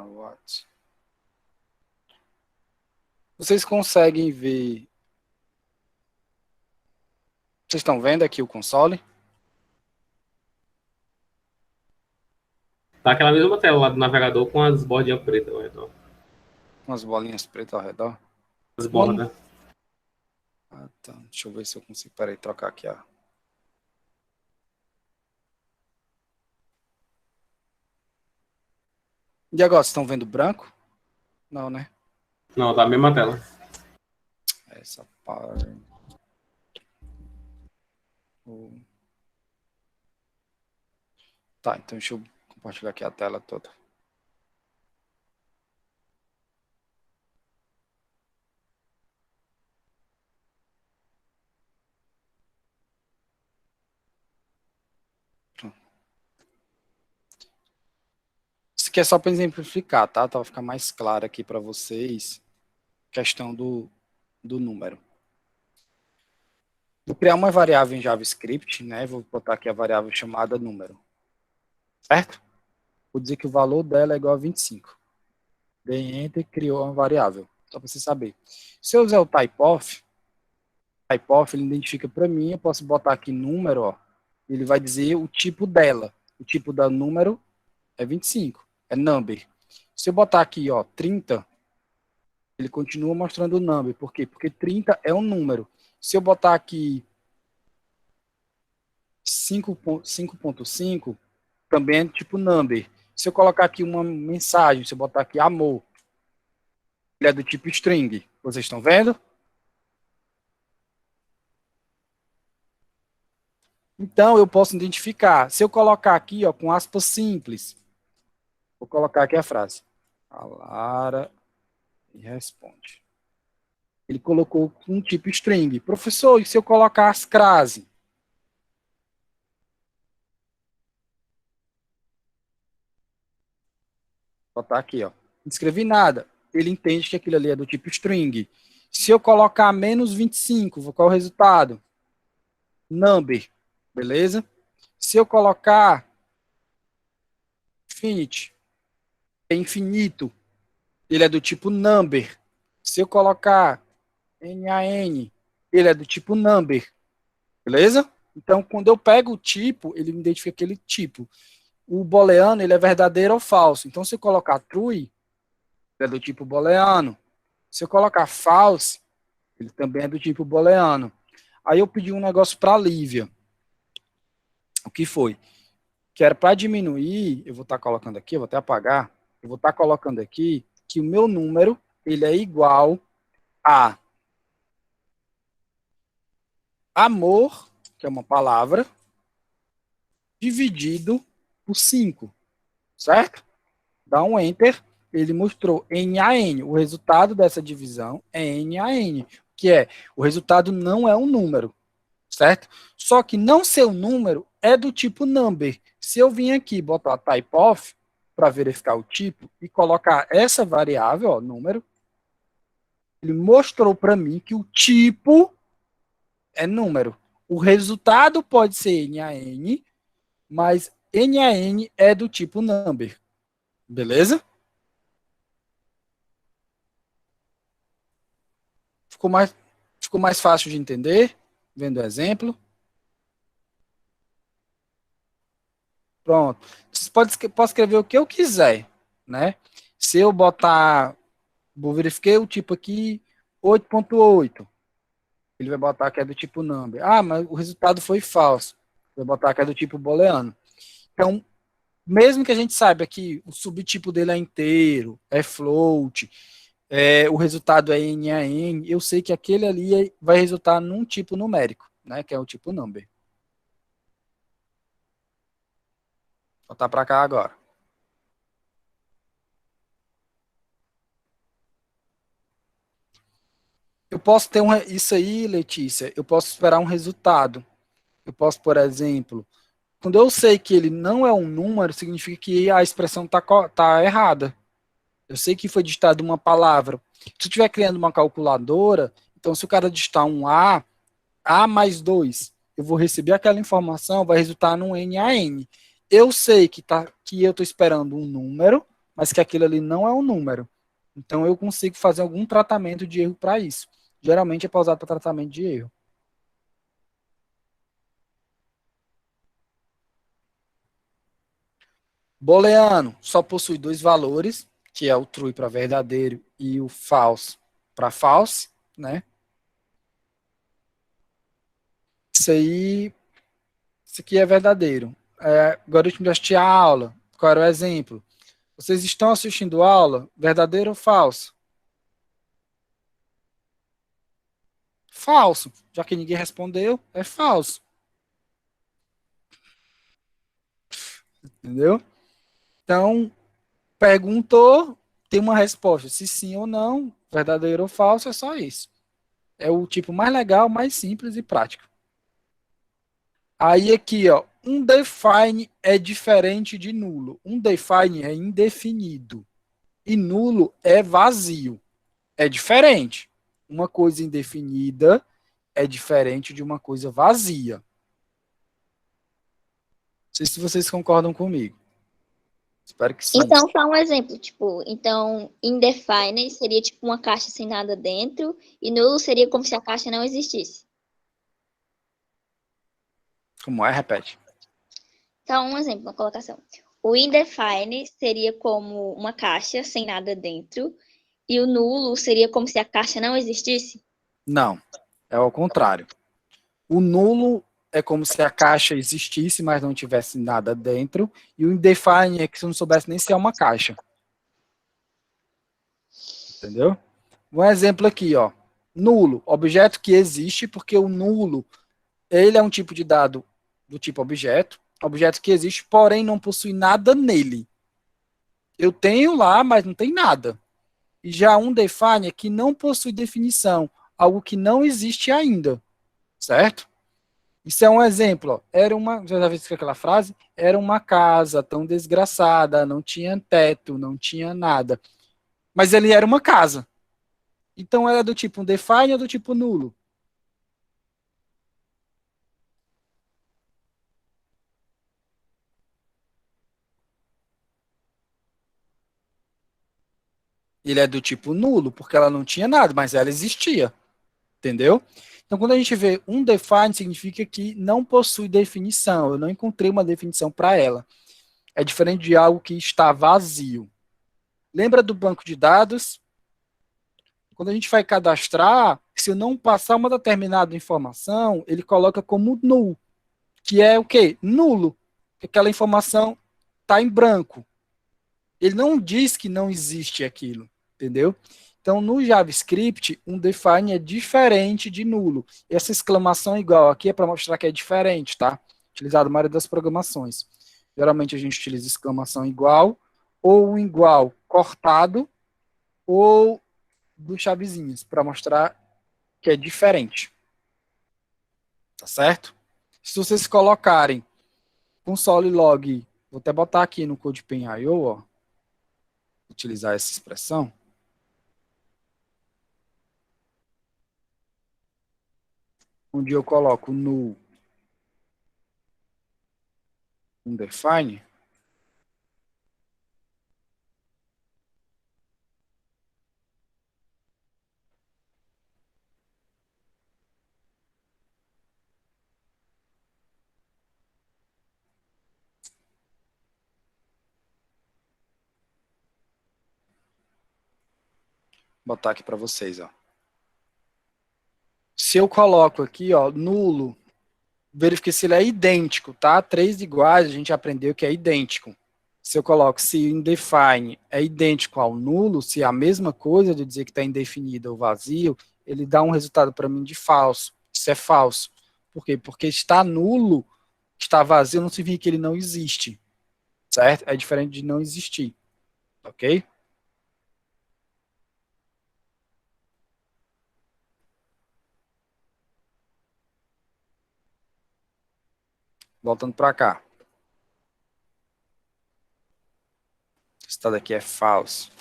What? Vocês conseguem ver... Vocês estão vendo aqui o console? Tá aquela mesma tela lá do navegador com as bordinhas pretas ao redor. Umas bolinhas pretas ao redor. As bordas. Ah, tá. Deixa eu ver se eu consigo. Peraí, trocar aqui, ó. E agora, vocês estão vendo branco? Não, né? Não, tá a mesma tela. Essa parte. Tá, então deixa eu compartilhar aqui a tela toda. Isso aqui é só para exemplificar, tá? Para ficar mais claro aqui para vocês a questão do número. Vou criar uma variável em JavaScript, né? Vou botar aqui a variável chamada número. Certo? Vou dizer que o valor dela é igual a 25. Dei Enter, criou uma variável. Só para você saber. Se eu usar o typeof, ele identifica para mim, eu posso botar aqui número, ó. Ele vai dizer o tipo dela. O tipo da número é 25. É number. Se eu botar aqui, ó, 30, ele continua mostrando o number. Por quê? Porque 30 é um número. Se eu botar aqui 5.5, também é tipo number. Se eu colocar aqui uma mensagem, se eu botar aqui amor, ele é do tipo string. Vocês estão vendo? Então, eu posso identificar. Se eu colocar aqui, ó, com aspas simples, vou colocar aqui a frase. A Lara responde. Ele colocou um tipo string. Professor, e se eu colocar as crase? Vou botar aqui, ó. Não escrevi nada. Ele entende que aquilo ali é do tipo string. Se eu colocar menos 25, qual é o resultado? Number. Beleza? Se eu colocar infinite, é infinito, ele é do tipo number. Se eu colocar NaN, ele é do tipo number. Beleza? Então, quando eu pego o tipo, ele me identifica aquele tipo. O booleano, ele é verdadeiro ou falso. Então, se eu colocar true, ele é do tipo booleano. Se eu colocar false, ele também é do tipo booleano. Aí eu pedi um negócio para a Lívia. O que foi? Que era para diminuir, eu vou estar colocando aqui, eu vou até apagar, eu vou estar colocando aqui que o meu número, ele é igual a amor, que é uma palavra, dividido por 5, certo? Dá um Enter, ele mostrou NaN. O resultado dessa divisão é NaN, que é, o resultado não é um número, certo? Só que não ser um número é do tipo number. Se eu vim aqui botar typeof para verificar o tipo e colocar essa variável, ó, número, ele mostrou para mim que o tipo é número. O resultado pode ser NaN, mas NaN é do tipo number. Beleza? Ficou mais fácil de entender, vendo o exemplo. Pronto. Você pode escrever o que eu quiser, né? Se eu botar, vou verificar o tipo aqui, 8.8. Ele vai botar que é do tipo number. Ah, mas o resultado foi falso. Vai botar que é do tipo booleano. Então, mesmo que a gente saiba que o subtipo dele é inteiro, é float, o resultado é NaN, eu sei que aquele ali vai resultar num tipo numérico, né? Que é o tipo number. Vou botar para cá agora. Eu posso ter isso aí, Letícia, eu posso esperar um resultado. Eu posso, por exemplo, quando eu sei que ele não é um número, significa que a expressão tá errada. Eu sei que foi digitado uma palavra. Se eu estiver criando uma calculadora, então se o cara digitar um A mais 2, eu vou receber aquela informação, vai resultar num NaN. eu sei que eu estou esperando um número, mas que aquilo ali não é um número. Então eu consigo fazer algum tratamento de erro para isso. Geralmente é pausado para tratamento de erro. Booleano só possui dois valores, que é o true para verdadeiro e o false para false, né? Isso aqui é verdadeiro. Algoritmo de assistir a aula. Qual era o exemplo? Vocês estão assistindo a aula? Verdadeiro ou falso? Falso. Já que ninguém respondeu, é falso. Entendeu? Então, perguntou, tem uma resposta. Se sim ou não, verdadeiro ou falso, é só isso. É o tipo mais legal, mais simples e prático. Aí aqui, ó, um define é diferente de nulo. Um define é indefinido. E nulo é vazio. É diferente. Uma coisa indefinida é diferente de uma coisa vazia. Não sei se vocês concordam comigo. Espero que sim. Então, só um exemplo, tipo, então, indefinite seria tipo uma caixa sem nada dentro, e nulo seria como se a caixa não existisse. Como é? Repete. Então, um exemplo, uma colocação. O indefinite seria como uma caixa sem nada dentro, e o nulo seria como se a caixa não existisse? Não, é ao contrário. O nulo é como se a caixa existisse, mas não tivesse nada dentro, e o indefine é que você não soubesse nem se é uma caixa. Entendeu? Um exemplo aqui, ó. Nulo, objeto que existe, porque o nulo, ele é um tipo de dado do tipo objeto que existe, porém não possui nada nele. Eu tenho lá, mas não tem nada. E já um define é que não possui definição, algo que não existe ainda, certo? Isso é um exemplo. Ó. Já viu aquela frase? Era uma casa tão desgraçada, não tinha teto, não tinha nada. Mas ele era uma casa. Então era do tipo define ou do tipo nulo? Ele é do tipo nulo, porque ela não tinha nada, mas ela existia. Entendeu? Então, quando a gente vê um define, significa que não possui definição. Eu não encontrei uma definição para ela. É diferente de algo que está vazio. Lembra do banco de dados? Quando a gente vai cadastrar, se eu não passar uma determinada informação, ele coloca como null, que é o quê? Nulo. Que aquela informação está em branco. Ele não diz que não existe aquilo, entendeu? Então, no JavaScript, um define é diferente de nulo. Essa exclamação igual aqui é para mostrar que é diferente, tá? Utilizado na maioria das programações. Geralmente a gente utiliza exclamação igual, ou um igual cortado, ou dos chavezinhos, para mostrar que é diferente. Tá certo? Se vocês colocarem console log, vou até botar aqui no CodePen.io, ó, utilizar essa expressão. Onde eu coloco no define, vou botar aqui para vocês, ó. Se eu coloco aqui, ó, nulo, verifique se ele é idêntico, tá? 3 iguais, a gente aprendeu que é idêntico. Se eu coloco se indefine é idêntico ao nulo, se é a mesma coisa de dizer que está indefinido ou vazio, ele dá um resultado para mim de falso. Isso é falso. Por quê? Porque está nulo, está vazio, não significa que ele não existe. Certo? É diferente de não existir. Ok? Voltando para cá. Esse dado aqui é falso.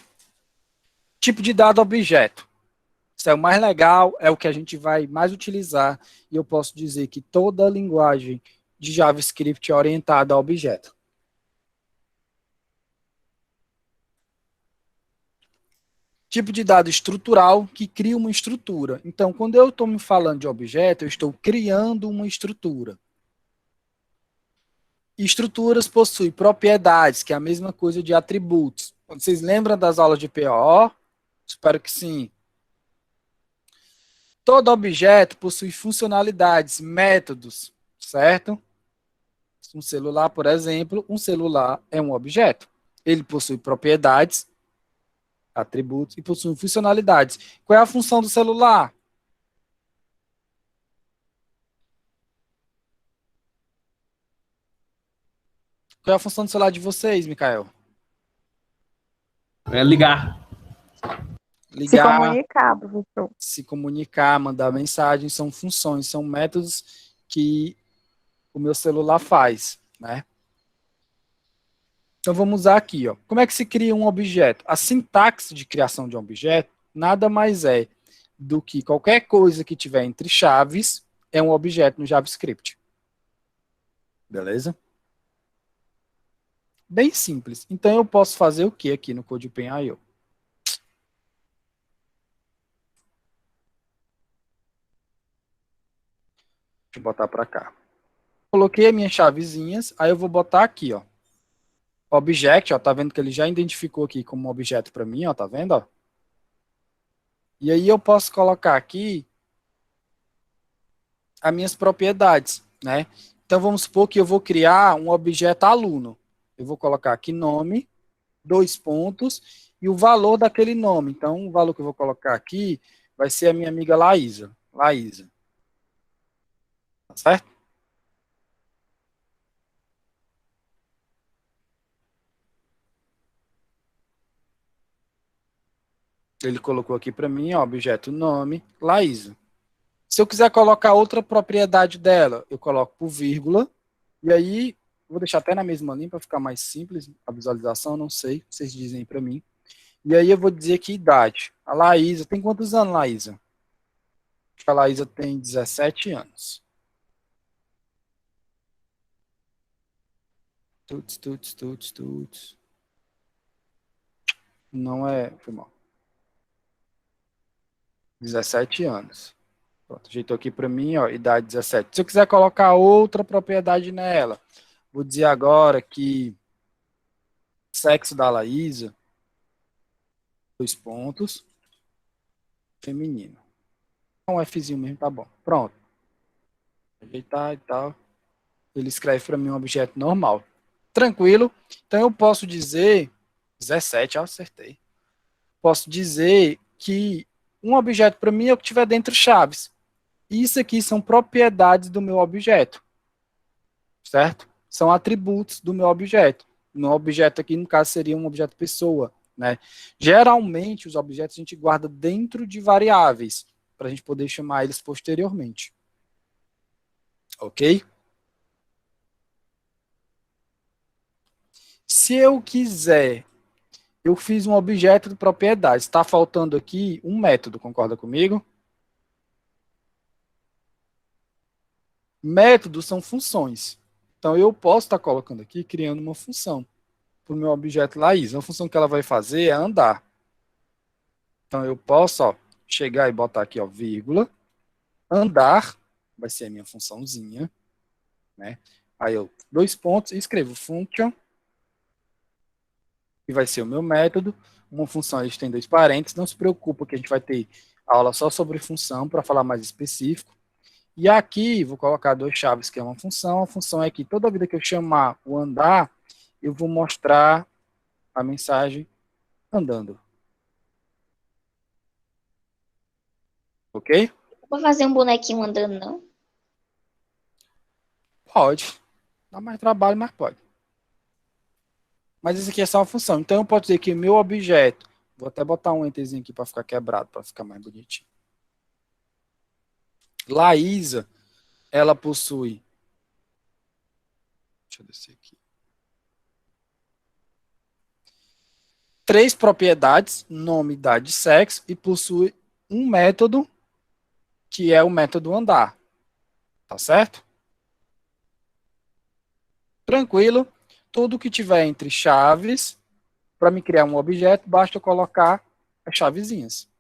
Tipo de dado objeto. Isso é o mais legal, é o que a gente vai mais utilizar. E eu posso dizer que toda a linguagem de JavaScript é orientada a objeto. Tipo de dado estrutural que cria uma estrutura. Então, quando eu estou me falando de objeto, eu estou criando uma estrutura. Estruturas possuem propriedades, que é a mesma coisa de atributos. Vocês lembram das aulas de PO? Espero que sim. Todo objeto possui funcionalidades, métodos, certo? Um celular, por exemplo, um celular é um objeto. Ele possui propriedades, atributos e possui funcionalidades. Qual é a função do celular? Qual é a função do celular de vocês, Mikael? É ligar. Se Ligar, comunicar, professor. se comunicar, mandar mensagem, são funções, são métodos que o meu celular faz, né? Então vamos usar aqui, ó. Como é que se cria um objeto? A sintaxe de criação de um objeto nada mais é do que qualquer coisa que tiver entre chaves é um objeto no JavaScript. Beleza? Bem simples. Então eu posso fazer o que aqui no CodePen.io? Deixa eu botar para cá. Coloquei as minhas chavezinhas, aí eu vou botar aqui, ó. Object, ó, tá vendo que ele já identificou aqui como objeto para mim, ó, tá vendo, ó? E aí eu posso colocar aqui as minhas propriedades, né? Então vamos supor que eu vou criar um objeto aluno. Eu vou colocar aqui nome, 2 pontos, e o valor daquele nome. Então o valor que eu vou colocar aqui vai ser a minha amiga Laísa. Laísa. Tá certo? Ele colocou aqui para mim, ó, objeto nome, Laísa. Se eu quiser colocar outra propriedade dela, eu coloco por vírgula, e aí, vou deixar até na mesma linha para ficar mais simples a visualização, não sei, vocês dizem para mim. E aí eu vou dizer aqui idade. A Laísa, tem quantos anos, Laísa? Acho que a Laísa tem 17 anos. Tuts. Não é, foi mal. 17 anos. Pronto, ajeitou aqui para mim, ó, idade 17. Se eu quiser colocar outra propriedade nela, vou dizer agora que sexo da Laísa, 2 pontos, feminino. Um Fzinho mesmo, tá bom. Pronto. Ajeitar e tal. Ele escreve para mim um objeto normal. Tranquilo. Então eu posso dizer, 17, eu acertei. Posso dizer que um objeto para mim é o que tiver dentro chaves. Isso aqui são propriedades do meu objeto. Certo? São atributos do meu objeto. No objeto aqui, no caso, seria um objeto pessoa, né? Geralmente, os objetos a gente guarda dentro de variáveis, para a gente poder chamar eles posteriormente. Ok? Se eu quiser, eu fiz um objeto de propriedade. Está faltando aqui um método, concorda comigo? Métodos são funções. Então, eu posso estar colocando aqui, criando uma função para o meu objeto Laís. A função que ela vai fazer é andar. Então, eu posso, ó, chegar e botar aqui, ó, vírgula, andar, vai ser a minha funçãozinha, né? Aí eu, 2 pontos, e escrevo function, que vai ser o meu método. Uma função, a gente tem 2 parênteses, não se preocupa que a gente vai ter aula só sobre função, para falar mais específico. E aqui, vou colocar 2 chaves, que é uma função. A função é que toda vida que eu chamar o andar, eu vou mostrar a mensagem andando. Ok? Não vou fazer um bonequinho andando, não. Pode. Dá mais trabalho, mas pode. Mas isso aqui é só uma função. Então, eu posso dizer que o meu objeto, vou até botar um enterzinho aqui para ficar quebrado, para ficar mais bonitinho. Laísa, ela possui... Deixa eu descer aqui. 3 propriedades, nome, idade e sexo, e possui um método, que é o método andar. Tá certo? Tranquilo. Tudo que tiver entre chaves, para me criar um objeto, basta eu colocar as chavezinhas.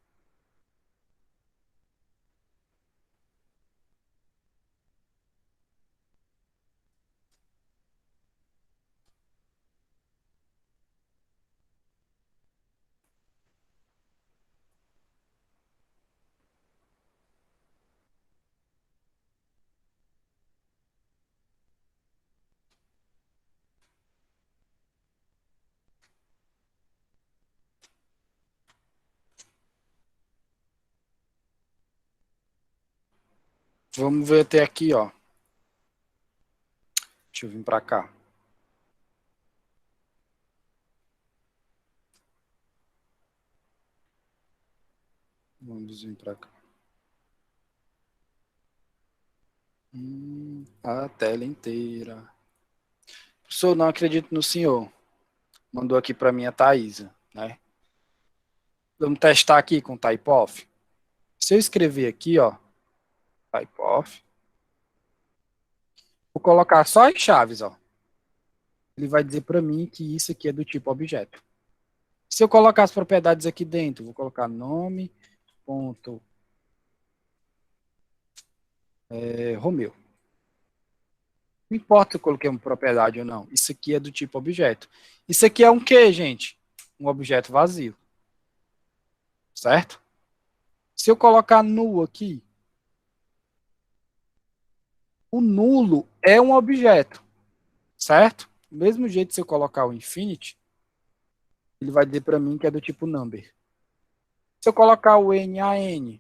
Vamos ver até aqui, ó. Deixa eu vir para cá. Vamos vir para cá. A tela inteira. Professor, não acredito no senhor. Mandou aqui para mim a Thaisa, né? Vamos testar aqui com type off. Se eu escrever aqui, ó, type off, vou colocar só as chaves, ó. Ele vai dizer para mim que isso aqui é do tipo objeto. Se eu colocar as propriedades aqui dentro, vou colocar nome, ponto, Romeu. Não importa se eu coloquei uma propriedade ou não. Isso aqui é do tipo objeto. Isso aqui é um quê, gente? Um objeto vazio. Certo? Se eu colocar null aqui, o nulo é um objeto. Certo? Do mesmo jeito, se eu colocar o infinity, ele vai dizer para mim que é do tipo number. Se eu colocar o NaN,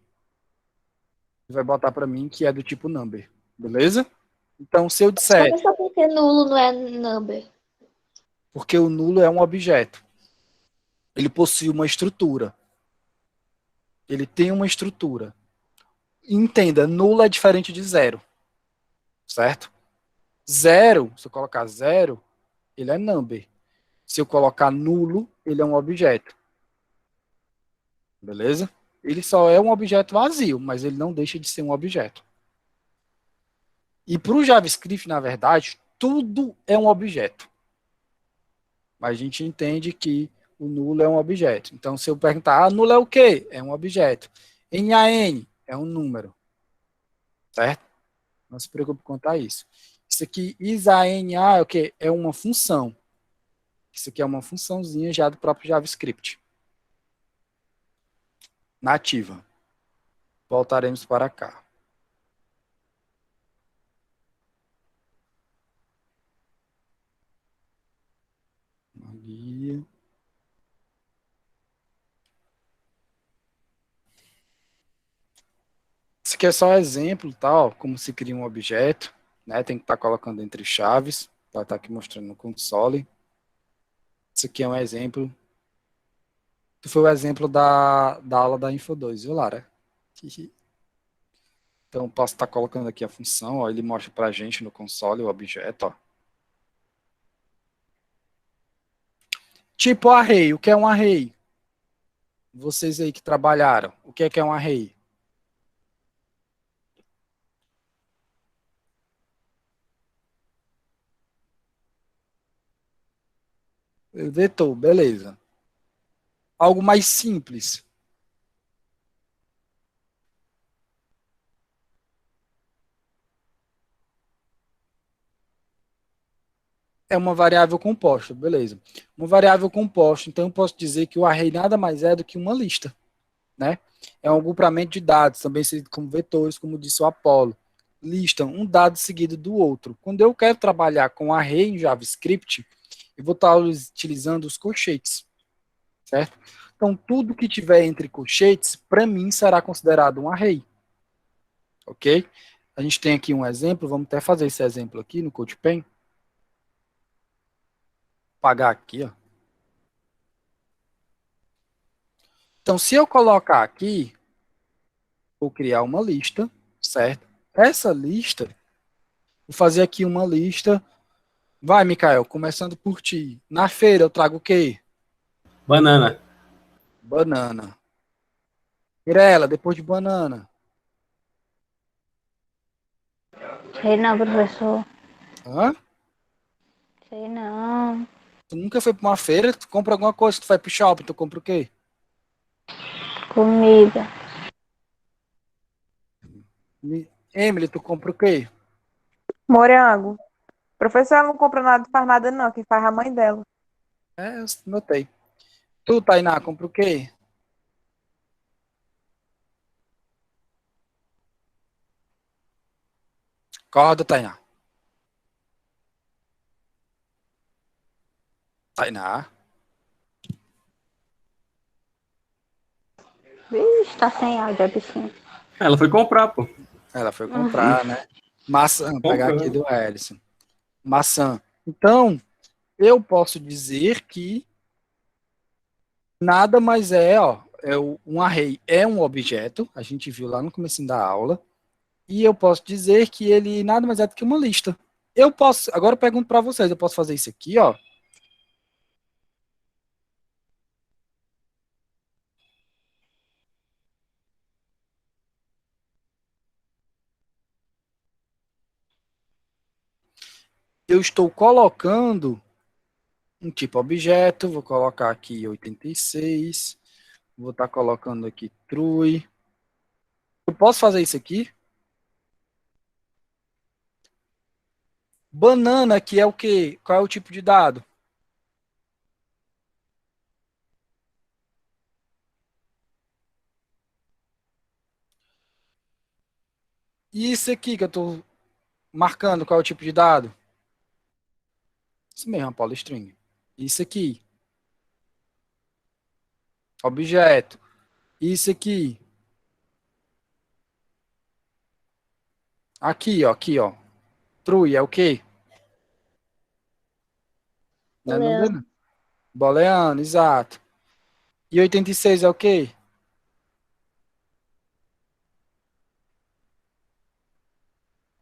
ele vai botar para mim que é do tipo number. Beleza? Então, se eu disser... Mas só porque nulo não é number. Porque o nulo é um objeto. Ele possui uma estrutura. Ele tem uma estrutura. Entenda, nulo é diferente de zero. Certo? Zero, se eu colocar zero, ele é number. Se eu colocar nulo, ele é um objeto. Beleza? Ele só é um objeto vazio, mas ele não deixa de ser um objeto. E para o JavaScript, na verdade, tudo é um objeto. Mas a gente entende que o nulo é um objeto. Então, se eu perguntar, nulo é o quê? É um objeto. NaN é um número. Certo? Não se preocupe quanto a isso. Isso aqui, isANA, é o quê? É uma função. Isso aqui é uma funçãozinha já do próprio JavaScript. Nativa. Voltaremos para cá. Ali. Isso aqui é só exemplo, tal, como se cria um objeto, né? Tem que estar colocando entre chaves, vai estar aqui mostrando no console. Isso aqui é um exemplo. Isso foi o exemplo da aula da Info 2, viu, Lara? Então, posso estar colocando aqui a função, ó, ele mostra para a gente no console o objeto, ó. Tipo array, o que é um array? Vocês aí que trabalharam, o que é um array? Vetor, beleza. Algo mais simples. É uma variável composta, beleza. Uma variável composta, então eu posso dizer que o array nada mais é do que uma lista, né? É um agrupamento de dados, também conhecido como vetores, como disse o Apollo. Lista um dado seguido do outro. Quando eu quero trabalhar com array em JavaScript, eu vou estar utilizando os colchetes, certo? Então, tudo que tiver entre colchetes, para mim, será considerado um array. Ok? A gente tem aqui um exemplo, vamos até fazer esse exemplo aqui no CodePen. Apagar aqui, ó. Então, se eu colocar aqui, vou criar uma lista, certo? Essa lista, vou fazer aqui uma lista. Vai, Mikael, começando por ti. Na feira eu trago o quê? Banana. Banana. Mirela, depois de banana. Sei não, professor. Hã? Sei não. Tu nunca foi para uma feira, tu compra alguma coisa, tu vai pro shopping, tu compra o quê? Comida. Emily, tu compra o quê? Morango. Professor, ela não compra nada, faz nada não, quem faz é a mãe dela. É, eu notei. Tu, Tainá, compra o quê? Acorda, Tainá. Tainá. Vixe, tá sem áudio, a bichinha. Ela foi comprar, pô. Ela foi comprar, né? Maçã, pegar aqui Comprando. do Ellison. Maçã. Então, eu posso dizer que nada mais é, ó, um array é um objeto, a gente viu lá no começo da aula, e eu posso dizer que ele nada mais é do que uma lista. Eu posso, agora eu pergunto para vocês, eu posso fazer isso aqui, ó. Eu estou colocando um tipo objeto, vou colocar aqui 86, vou estar colocando aqui true. Eu posso fazer isso aqui? Banana, que é o quê? Qual é o tipo de dado? E isso aqui que eu estou marcando, qual é o tipo de dado? Isso mesmo, a polystring. Isso aqui, objeto. Isso aqui. Aqui, ó. True é o quê? Não é Booleano. number? Booleano, exato. E 86 é o quê?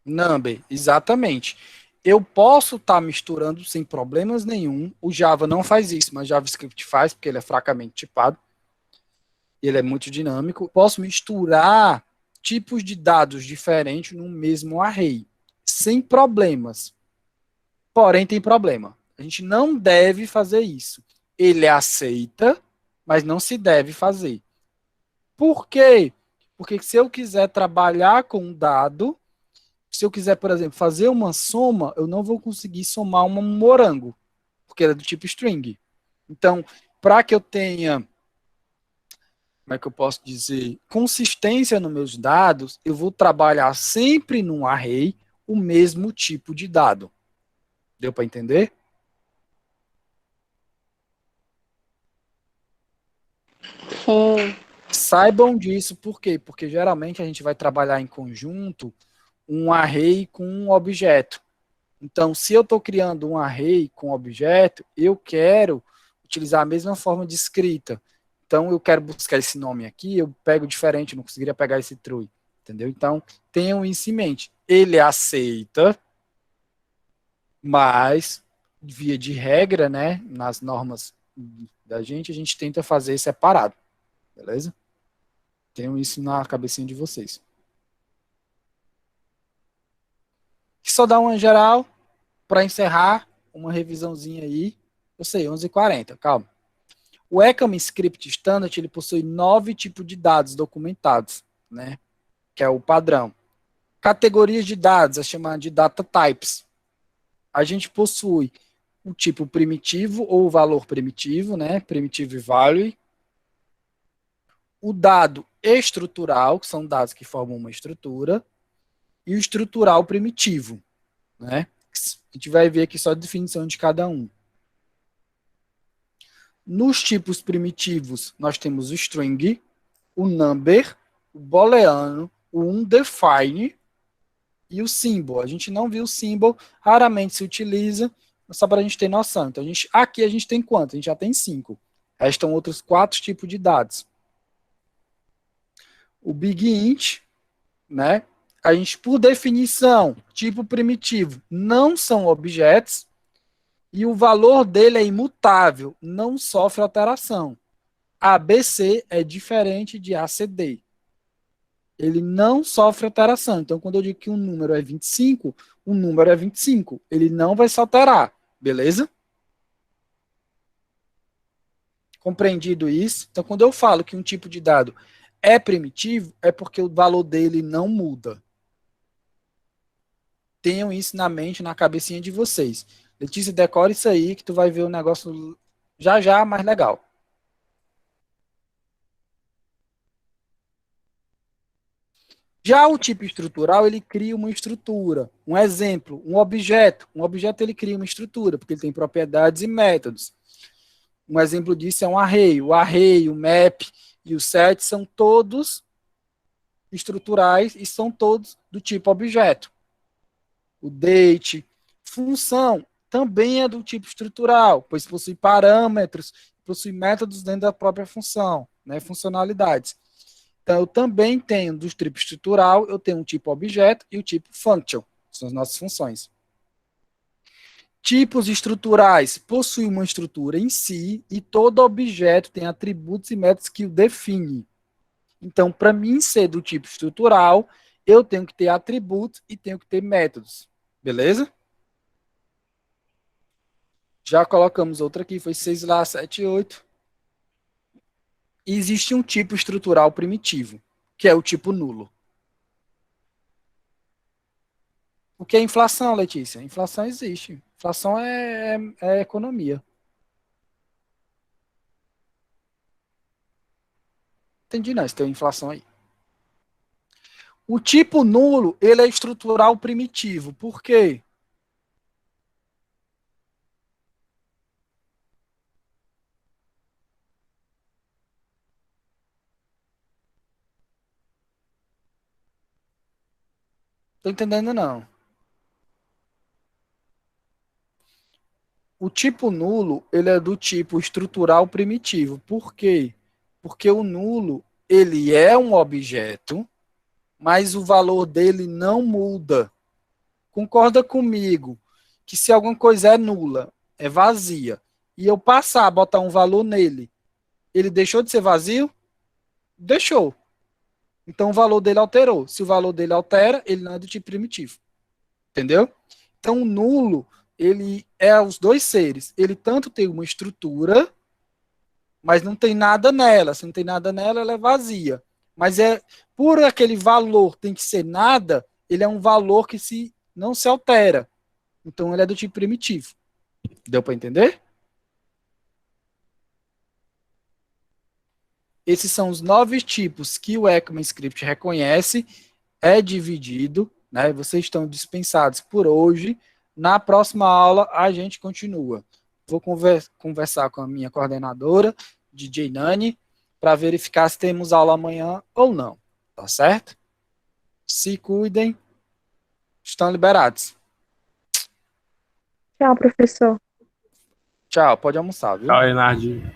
Number, exatamente. Eu posso estar misturando sem problemas nenhum. O Java não faz isso, mas JavaScript faz, porque ele é fracamente tipado. Ele é muito dinâmico. Posso misturar tipos de dados diferentes no mesmo array, sem problemas. Porém, tem problema. A gente não deve fazer isso. Ele aceita, mas não se deve fazer. Por quê? Porque se eu quiser trabalhar com um dado, se eu quiser, por exemplo, fazer uma soma, eu não vou conseguir somar um morango, porque ele é do tipo string. Então, para que eu tenha, como é que eu posso dizer, consistência nos meus dados, eu vou trabalhar sempre num array o mesmo tipo de dado. Deu para entender? Sim. Saibam disso, por quê? Porque geralmente a gente vai trabalhar em conjunto um array com um objeto. Então, se eu estou criando um array com objeto, eu quero utilizar a mesma forma de escrita. Então, eu quero buscar esse nome aqui, eu pego diferente, não conseguiria pegar esse true. Entendeu? Então, tenham isso em mente. Ele aceita, mas, via de regra, né, nas normas da gente, a gente tenta fazer separado. Beleza? Tenham isso na cabecinha de vocês. Só dar uma geral para encerrar, uma revisãozinha aí. Eu sei, 11h40, calma. O ECMAScript Standard ele possui 9 tipos de dados documentados, né? Que é o padrão. Categorias de dados, é chamada de data types. A gente possui o tipo primitivo ou o valor primitivo, né? Primitive value. O dado estrutural, que são dados que formam uma estrutura, e o estrutural primitivo, né? A gente vai ver aqui só a definição de cada um. Nos tipos primitivos, nós temos o string, o number, o booleano, o undefined e o symbol. A gente não viu o symbol, raramente se utiliza, só para a gente ter noção. Então, aqui a gente tem quanto? A gente já tem 5. Restam outros 4 tipos de dados. O big int, né? A gente, por definição, tipo primitivo, não são objetos, e o valor dele é imutável, não sofre alteração. ABC é diferente de ACD. Ele não sofre alteração. Então, quando eu digo que um número é 25, o número é 25. Ele não vai se alterar, beleza? Compreendido isso? Então, quando eu falo que um tipo de dado é primitivo, é porque o valor dele não muda. Tenham isso na mente, na cabecinha de vocês. Letícia, decora isso aí que tu vai ver o negócio já já mais legal. Já o tipo estrutural, ele cria uma estrutura. Um exemplo, um objeto. Um objeto, ele cria uma estrutura, porque ele tem propriedades e métodos. Um exemplo disso é um array. O array, o map e o set são todos estruturais e são todos do tipo objeto. O date, função, também é do tipo estrutural, pois possui parâmetros, possui métodos dentro da própria função, né, funcionalidades. Então, eu também tenho do tipo estrutural, eu tenho um tipo objeto e o tipo function, são as nossas funções. Tipos estruturais possuem uma estrutura em si e todo objeto tem atributos e métodos que o definem. Então, para mim ser do tipo estrutural, eu tenho que ter atributos e tenho que ter métodos. Beleza? Já colocamos outra aqui, foi 6 lá, 7, 8. E existe um tipo estrutural primitivo, que é o tipo nulo. O que é inflação, Letícia? Inflação existe. Inflação é economia. Entendi, não. Você tem inflação aí. O tipo nulo, ele é estrutural primitivo. Por quê? Tô entendendo, não. O tipo nulo, ele é do tipo estrutural primitivo. Por quê? Porque o nulo, ele é um objeto, mas o valor dele não muda. Concorda comigo que se alguma coisa é nula, é vazia, e eu passar a botar um valor nele, ele deixou de ser vazio? Deixou. Então o valor dele alterou. Se o valor dele altera, ele não é do tipo primitivo. Entendeu? Então o nulo, ele é os dois seres. Ele tanto tem uma estrutura, mas não tem nada nela. Se não tem nada nela, ela é vazia. Mas é por aquele valor tem que ser nada, ele é um valor que não se altera. Então ele é do tipo primitivo. Deu para entender? Esses são os 9 tipos que o ECMAScript reconhece, é dividido, né? Vocês estão dispensados por hoje. Na próxima aula a gente continua. Vou conversar com a minha coordenadora, DJ Nani, para verificar se temos aula amanhã ou não. Tá certo? Se cuidem. Estão liberados. Tchau, professor. Tchau, pode almoçar, viu? Tchau, Renardinho.